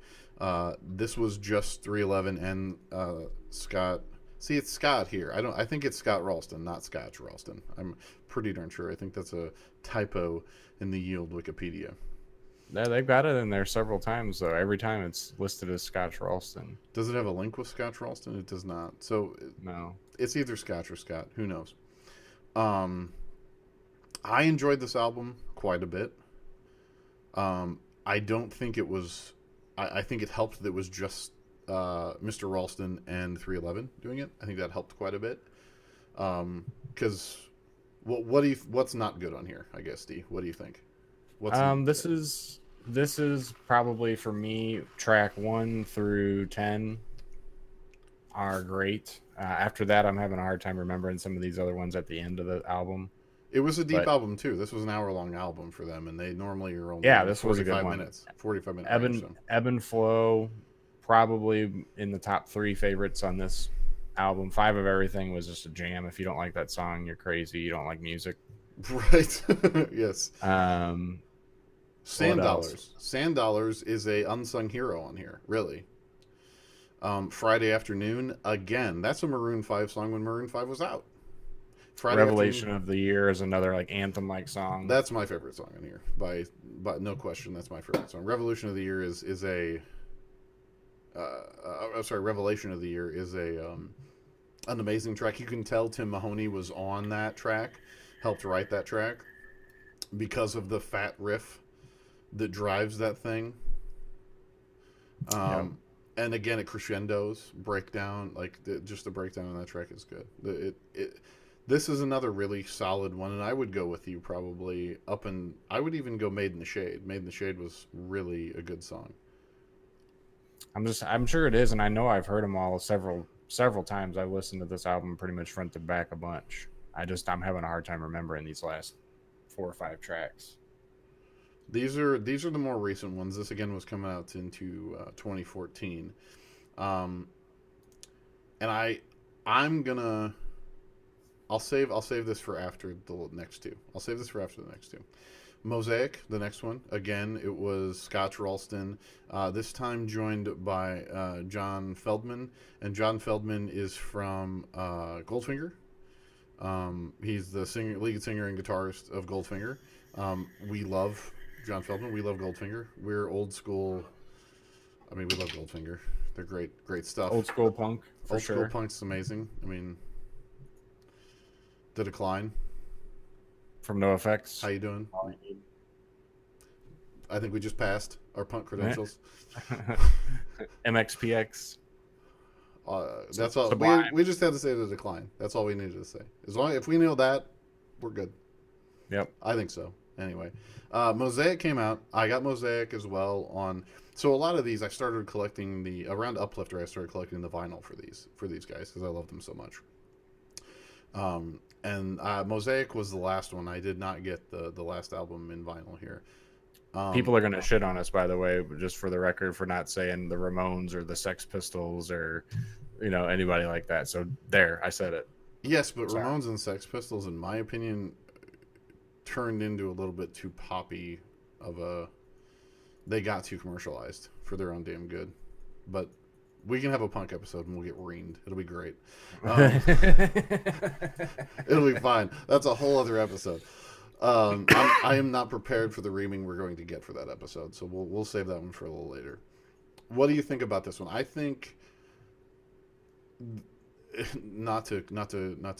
This was just 311 and Scott. See, it's Scott here. I think it's Scott Ralston, not Scotch Ralston. I'm pretty darn sure. I think that's a typo in the Yield Wikipedia. Yeah, they've got it in there several times though. Every time it's listed as Scotch Ralston. Does it have a link with Scotch Ralston? It does not. So No. it's either Scotch or Scott. Who knows? Um, I enjoyed this album quite a bit. I don't think it was. I think it helped that it was just Mr. Ralston and 311 doing it. I think that helped quite a bit. Because what's not good on here? I guess D. What do you think? What's This is probably for me track 1 through 10 are great. After that, I'm having a hard time remembering some of these other ones at the end of the album. It was a deep But album too. This was an hour-long album for them, and they normally are only yeah, this was a good 45 one. minutes, 45-minute Ebb range. and, So. Ebb and Flow, probably in the top 3 favorites on this album. 5 of Everything was just a jam. If you don't like that song, you're crazy. You don't like music. Right. Yes. Um, Sand what else? Dollars. Sand Dollars is a unsung hero on here, really. Friday Afternoon, again, that's a Maroon 5 song when Maroon 5 was out. Friday Revelation Afternoon, of the Year is another like anthem like song. that's my favorite song in here. By no question, that's my favorite song. Revolution of the Year is a sorry, Revelation of the Year is an amazing track. You can tell Tim Mahoney was on that track, helped write that track because of the fat riff that drives that thing. Yep. And again, it crescendos, breakdown. Just the breakdown on that track is good. This is another really solid one, and I would go with you probably up and I would even go Made in the Shade. Made in the Shade was really a good song. I'm sure it is, and I know I've heard them all several times. I've listened to this album pretty much front to back a bunch. I'm having a hard time remembering these last 4 or 5 tracks. These are the more recent ones. This again was coming out into 2014, and I'm gonna I'll save this for after the next two. I'll save this for after the next two. Mosaic, the next one. Again, it was Scotch Ralston. This time joined by John Feldman, and John Feldman is from Goldfinger. He's the lead singer and guitarist of Goldfinger. We love John Feldman. We love Goldfinger. We're old school. I mean, we love Goldfinger. They're great stuff. Old school punk, for Old sure. school punk's amazing. I mean, The Decline. From No Effects. How you doing? I think we just passed our punk credentials. MXPX. That's all. We just had to say The Decline. That's all we needed to say. If we nail that, we're good. Yep. I think so. Anyway, Mosaic came out. I got Mosaic as well on. So a lot of these, I started collecting around Uplifter. I started collecting the vinyl for these guys because I love them so much. And Mosaic was the last one. I did not get the last album in vinyl here. People are gonna shit on us, by the way, just for the record, for not saying the Ramones or the Sex Pistols or anybody like that. So there, I said it. Yes, but Ramones and Sex Pistols, in my opinion, turned into a little bit too poppy of a. They got too commercialized for their own damn good. But we can have a punk episode and we'll get reamed. It'll be great. It'll be fine. That's a whole other episode. I am not prepared for the reaming we're going to get for that episode, so we'll save that one for a little later. What do you think about this one? I think not to put a not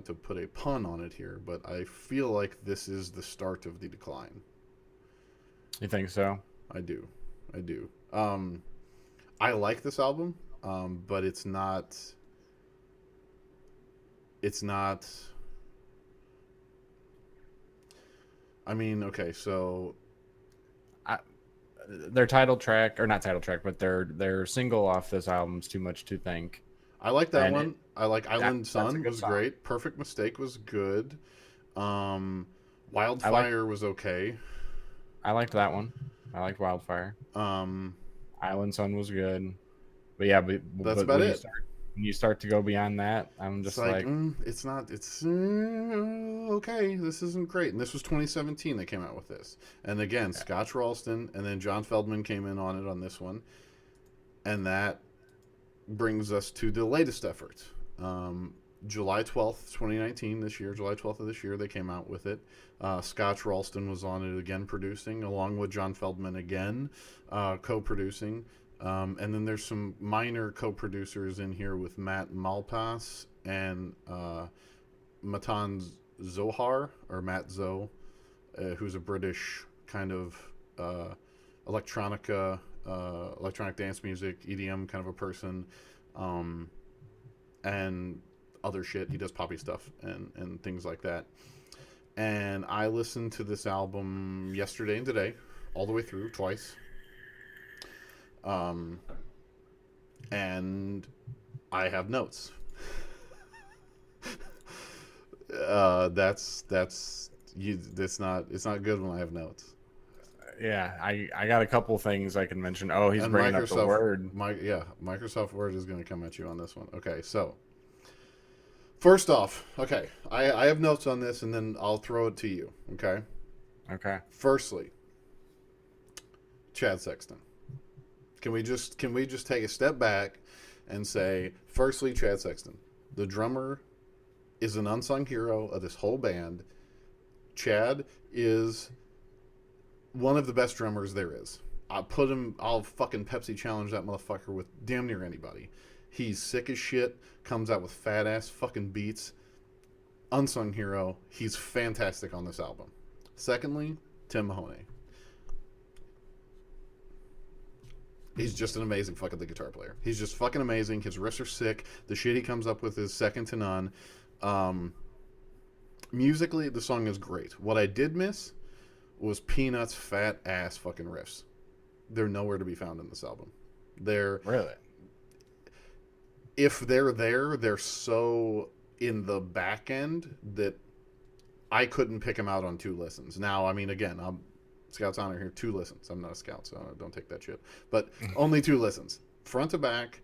to put a pun on it here, but I feel like this is the start of the decline. You think so? I do. I like this album, but it's not. I mean, okay, so their title track, or not title track, but their single off this album's Too Much to Think. I like that one. I like Island Sun was song. Great. Perfect Mistake was good. Wildfire was okay. I liked that one. I liked Wildfire. Island Sun was good. But yeah, that's about it. When you start to go beyond that, I'm just like it's not. It's okay. This isn't great. And this was 2017 they came out with this. And again, Scotch Ralston, and then John Feldman came in on it on this one. And that brings us to the latest effort. July 12th, 2019, this year, July 12th of this year, they came out with it. Scotch Ralston was on it again, producing, along with John Feldman again, co-producing. And then there's some minor co-producers in here with Matt Malpass and Matan Zohar, or Matt Zoe, who's a British kind of electronic dance music, EDM kind of a person, and other shit. He does poppy stuff and things like that. And I listened to this album yesterday and today, all the way through, twice. And I have notes. It's not good when I have notes. Yeah, I got a couple things I can mention. Oh, he's bringing up the Word. Microsoft Word is going to come at you on this one. Okay, so first off, okay, I have notes on this, and then I'll throw it to you. Okay. Okay. Firstly, Chad Sexton. Can we just take a step back and say, firstly, Chad Sexton, the drummer, is an unsung hero of this whole band. Chad is one of the best drummers there is. I'll fucking Pepsi challenge that motherfucker with damn near anybody. He's sick as shit, comes out with fat ass fucking beats. Unsung hero. He's fantastic on this album. Secondly, Tim Mahoney. He's just an amazing fucking guitar player. He's just fucking amazing. His riffs are sick. The shit he comes up with is second to none. Musically, the song is great. What I did miss was Peanuts' fat ass fucking riffs. They're nowhere to be found in this album. Really? If they're there, they're so in the back end that I couldn't pick them out on 2 listens. Now, I mean, again, I'm Scout's honor here, 2 listens. I'm not a scout, so don't take that shit. But only 2 listens. Front to back,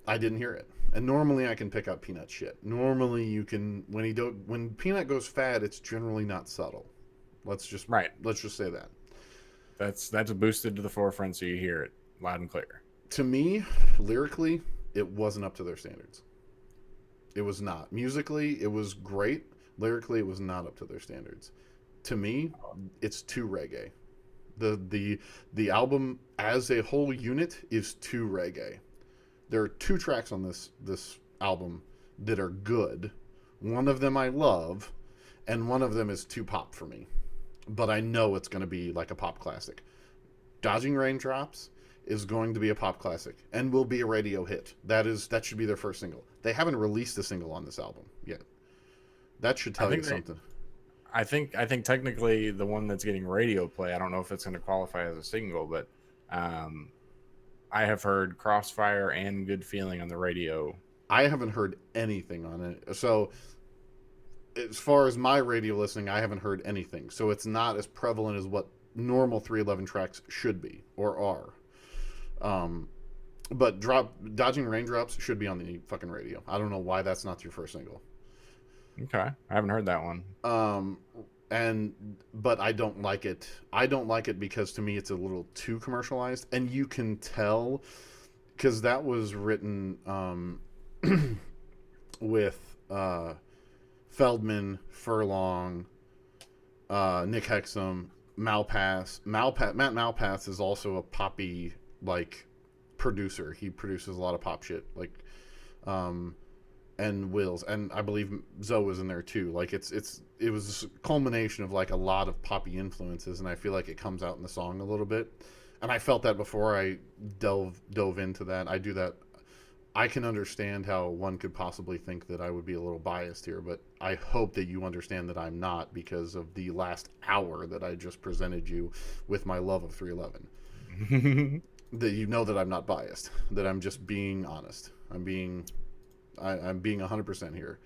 I didn't hear it. And normally I can pick up Peanut shit. Normally you can, when Peanut goes fat, it's generally not subtle. Let's just say that. That's boosted to the forefront so you hear it loud and clear. To me, lyrically, it wasn't up to their standards. It was not. Musically, it was great. Lyrically, it was not up to their standards. To me, it's too reggae. The album as a whole unit is too reggae. There are 2 tracks on this album that are good. One of them I love, and one of them is too pop for me. But I know it's going to be like a pop classic. Dodging Raindrops is going to be a pop classic and will be a radio hit. That should be their first single. They haven't released a single on this album yet. That should tell you something. I think technically the one that's getting radio play, I don't know if it's going to qualify as a single, but I have heard Crossfire and Good Feeling on the radio. I haven't heard anything on it. So as far as my radio listening, I haven't heard anything. So it's not as prevalent as what normal 311 tracks should be or are. But Dodging Raindrops should be on the fucking radio. I don't know why that's not your first single. Okay, I haven't heard that one. Um, but I don't like it. I don't like it because to me it's a little too commercialized, and you can tell because that was written with Feldman, Furlong, Nick Hexum, Matt Malpass is also a poppy like producer. He produces a lot of pop shit like um, and Wills, and I believe Zoe was in there too. Like it was a culmination of like a lot of poppy influences, and I feel like it comes out in the song a little bit. And I felt that before I dove into that. I do that. I can understand how one could possibly think that I would be a little biased here, but I hope that you understand that I'm not because of the last hour that I just presented you with my love of 311. That you know that I'm not biased, that I'm just being honest. I'm being 100% here.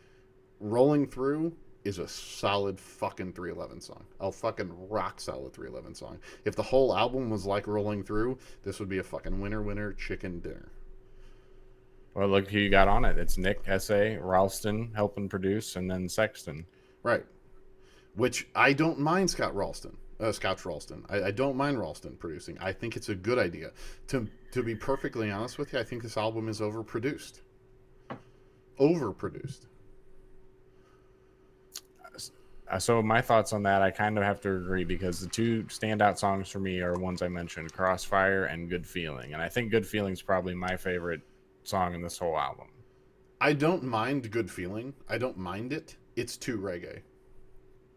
Rolling Through is a solid fucking 311 song. A fucking rock solid 311 song. If the whole album was like Rolling Through, this would be a fucking winner chicken dinner. Well, look who you got on it. It's Nick, S.A., Ralston helping produce, and then Sexton. Right. Which I don't mind Scott Ralston. I don't mind Ralston producing. I think it's a good idea. To be perfectly honest with you, I think this album is overproduced. Overproduced. So my thoughts on that, I kind of have to agree because the two standout songs for me are ones I mentioned, Crossfire and Good Feeling. And I think Good Feeling is probably my favorite song in this whole album. I don't mind Good Feeling. I don't mind it. It's too reggae.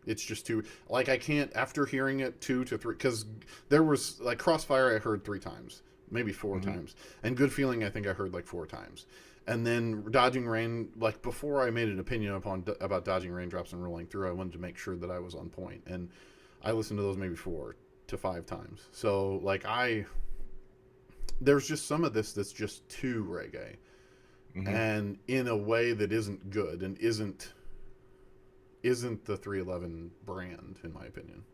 It's just too like I can't after hearing it 2 to 3 because there was like Crossfire I heard 3 times, maybe 4 times, and Good Feeling I think I heard like 4 times, and then Dodging Rain like before I made an opinion about Dodging Raindrops and Rolling Through I wanted to make sure that I was on point, and I listened to those maybe 4 to 5 times. So like there's just some of this that's just too reggae, and in a way that isn't good and isn't the 311 brand, in my opinion.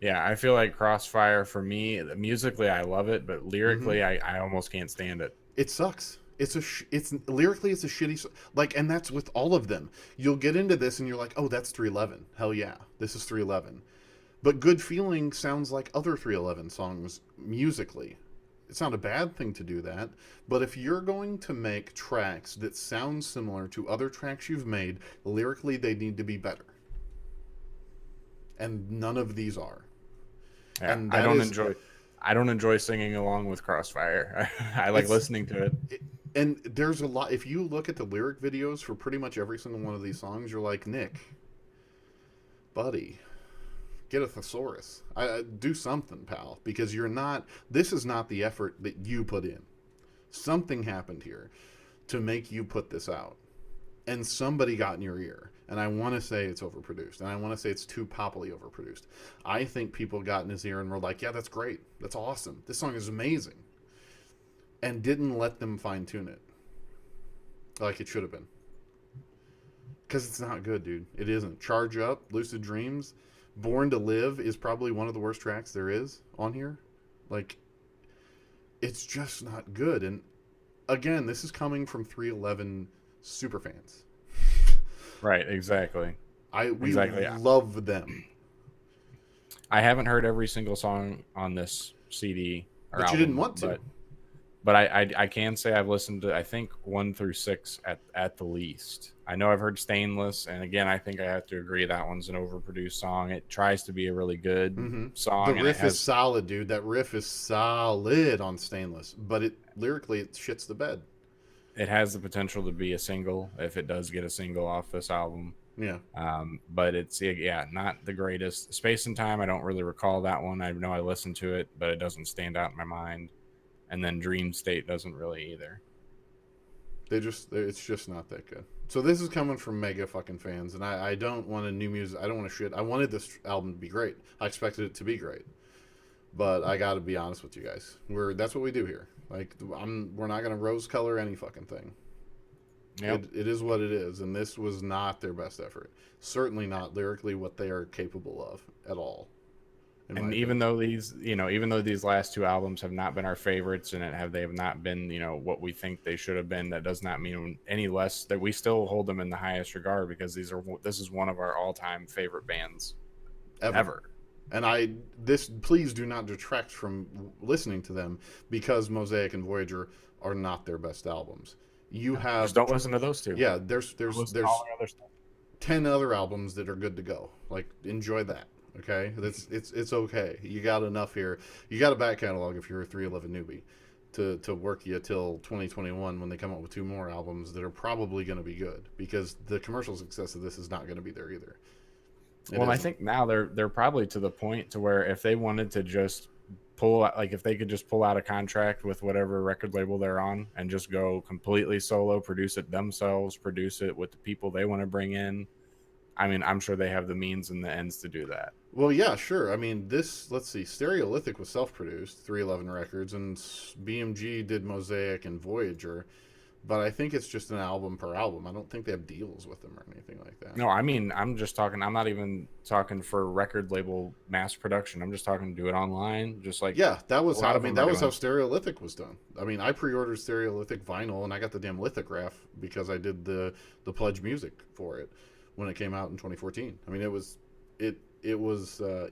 Yeah, I feel like Crossfire for me, musically I love it, but Mm-hmm. lyrically I almost can't stand it. It sucks. It's lyrically it's a shitty like, and that's with all of them. You'll get into this and you're like, oh, that's 311. Hell yeah, this is 311. But Good Feeling sounds like other 311 songs musically. It's not a bad thing to do that, but if you're going to make tracks that sound similar to other tracks you've made, lyrically they need to be better. And none of these are. Yeah, And that is I don't enjoy singing along with Crossfire. I like it's listening to it. it, and there's a lot if you look at the lyric videos for pretty much every single one of these songs, you're like, Nick, buddy, get a thesaurus. Do something, pal, because you're not. This is not the effort that you put in. Something happened here to make you put this out, and somebody got in your ear. And I want to say it's overproduced, and I want to say it's too poppily overproduced. I think people got in his ear and were like, "Yeah, that's great. That's awesome. This song is amazing," and didn't let them fine tune it like it should have been. Because it's not good, dude. It isn't. Charge Up, Lucid Dreams, Born to Live is probably one of the worst tracks there is on here. Like, it's just not good. And again, this is coming from 311 super fans. Right, exactly. We Exactly. love them, I haven't heard every single song on this CD or but you didn't album, want to. but I can say I've listened to I think 1 through 6 at the least. I know I've heard Stainless, and again I think I have to agree that one's an overproduced song. It tries to be a really good Mm-hmm. The song, and it riff is has solid, dude. That riff is solid on Stainless, but it lyrically it shits the bed. the potential to be a single if it does get a single off this album. Yeah. But it's yeah, not the greatest. Space and Time, I don't really recall that one. I know I listened to it, but it doesn't stand out in my mind. And then Dream State doesn't really either. It's just not that good. So this is coming from mega fucking fans, and I don't want a new music. I don't want to shit. I wanted this album to be great. I expected it to be great, but I got to be honest with you guys. That's what we do here. Like we're not gonna rose color any fucking thing. Yep. It is what it is, and this was not their best effort. Certainly not lyrically what they are capable of at all. in my And opinion. even though these last two albums have not been our favorites and they have not been, what we think they should have been, that does not mean any less that we still hold them in the highest regard, because this is one of our all-time favorite bands Ever. ever. And please do not detract from listening to them, because Mosaic and Voyager are not their best albums. You Just have, don't listen to those two. yeah, there's Don't there's listen to all there's the other stuff. 10 other albums that are good to go. Like, enjoy that. Okay, it's okay. You got enough here. You got a back catalog if you're a 311 newbie to work you till 2021, when they come up with two more albums that are probably going to be good, because the commercial success of this is not going to be there either. Well, I think now they're probably to the point to where if they wanted to just if they could just pull out a contract with whatever record label they're on and just go completely solo, produce it themselves, produce it with the people they want to bring in. I mean, I'm sure they have the means and the ends to do that. Well, yeah, sure. I mean, let's see, Stereolithic was self-produced, 311 Records, and BMG did Mosaic and Voyager, but I think it's just an album per album. I don't think they have deals with them or anything like that. No, I mean, I'm not even talking for record label mass production. I'm just talking to do it online, just like Yeah, that was how. I mean, that was how doing. Stereolithic was done. I mean, I pre-ordered Stereolithic vinyl, and I got the damn lithograph because I did the pledge music for it when it came out in 2014. I mean, it was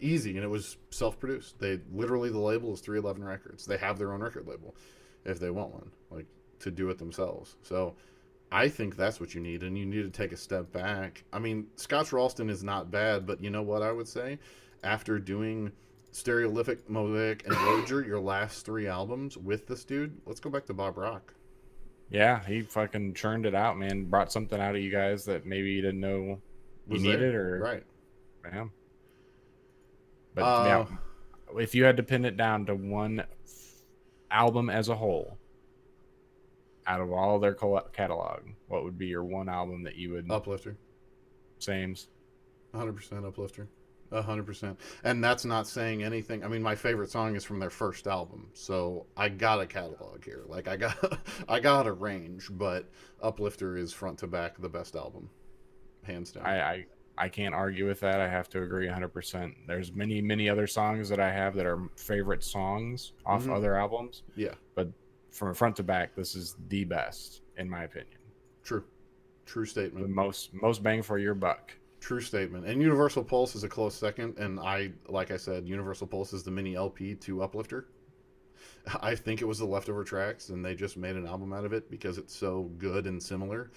easy, and it was self-produced. They literally, the label is 311 Records. They have their own record label if they want one, like, to do it themselves. So I think that's what you need, and you need to take a step back. I mean, Scotch Ralston is not bad, but you know what I would say? After doing Stereolithic, Mosaic, and Voyager, your last three albums with this dude, let's go back to Bob Rock. Yeah, he fucking churned it out, man. Brought something out of you guys that maybe you didn't know you Was needed, there? or Right. yeah. But yeah, Uh, if you had to pin it down to one album as a whole, out of all their catalog, what would be your one album that you would? Uplifter. Sames. 100% Uplifter. 100%. And that's not saying anything. I mean, my favorite song is from their first album, so I got a catalog here. Like, I got a range, but Uplifter is front to back the best album, hands down. I can't argue with that. I have to agree 100%. There's many other songs that I have that are favorite songs off other albums. Yeah. But from front to back, this is the best in my opinion. True statement. The most bang for your buck. True statement. And Universal Pulse is a close second, and like I said, Universal Pulse is the mini LP to Uplifter. I think it was the leftover tracks, and they just made an album out of it because it's so good and similar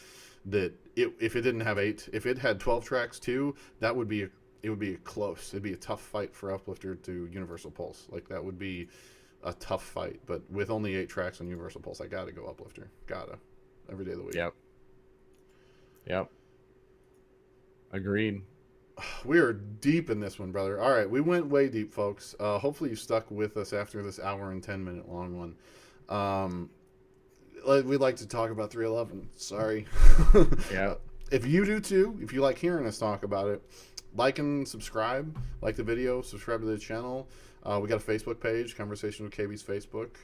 that if it had 12 tracks too, it would be close. It'd be a tough fight for Uplifter to Universal Pulse. Like, that would be a tough fight. But with only 8 tracks on Universal Pulse, I gotta go Uplifter. Gotta. Every day of the week. Yep. Agreed. We are deep in this one, brother. All right, we went way deep, folks. Hopefully you stuck with us after this hour and 10-minute long one. We'd like to talk about 311. Sorry. Yeah. If you do too, if you like hearing us talk about it, like and subscribe. Like the video, subscribe to the channel. We got a Facebook page, Conversation with Cabys Facebook.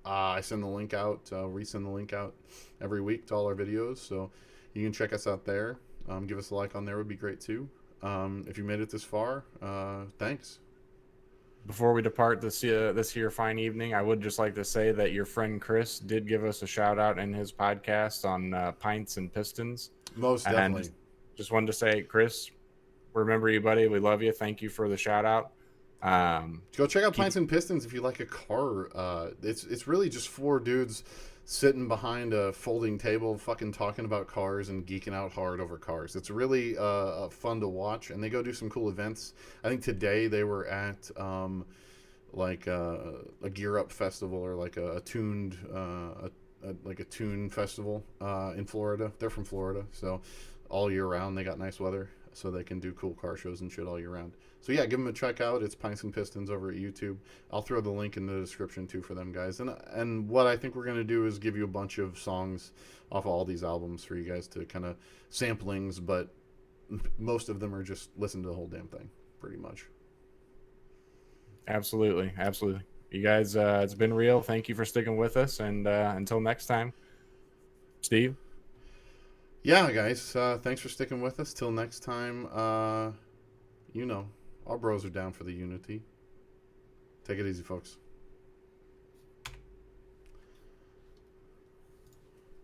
I send the link out, resend the link out every week to all our videos, so you can check us out there. Give us a like on there would be great too. If you made it this far, thanks. Before we depart this here fine evening, I would just like to say that your friend Chris did give us a shout out in his podcast on Pints and Pistons. Most definitely. And just wanted to say, Chris, remember you, buddy. We love you. Thank you for the shout out. Go check out Pints and Pistons if you like a car. It's really just 4 dudes sitting behind a folding table fucking talking about cars and geeking out hard over cars. It's really fun to watch, and they go do some cool events. I think today they were at like a Gear Up festival, or like a tuned like a tune festival in Florida. They're from Florida, so all year round they got nice weather, so they can do cool car shows and shit all year round. So yeah, give them a check out. It's Pints and Pistons over at YouTube. I'll throw the link in the description too for them guys. And what I think we're gonna do is give you a bunch of songs off of all these albums for you guys to kind of samplings, but most of them are just listen to the whole damn thing, pretty much. Absolutely. You guys, it's been real. Thank you for sticking with us, and until next time, Steve. Yeah, guys, thanks for sticking with us. Till next time, Our bros are down for the unity. Take it easy, folks.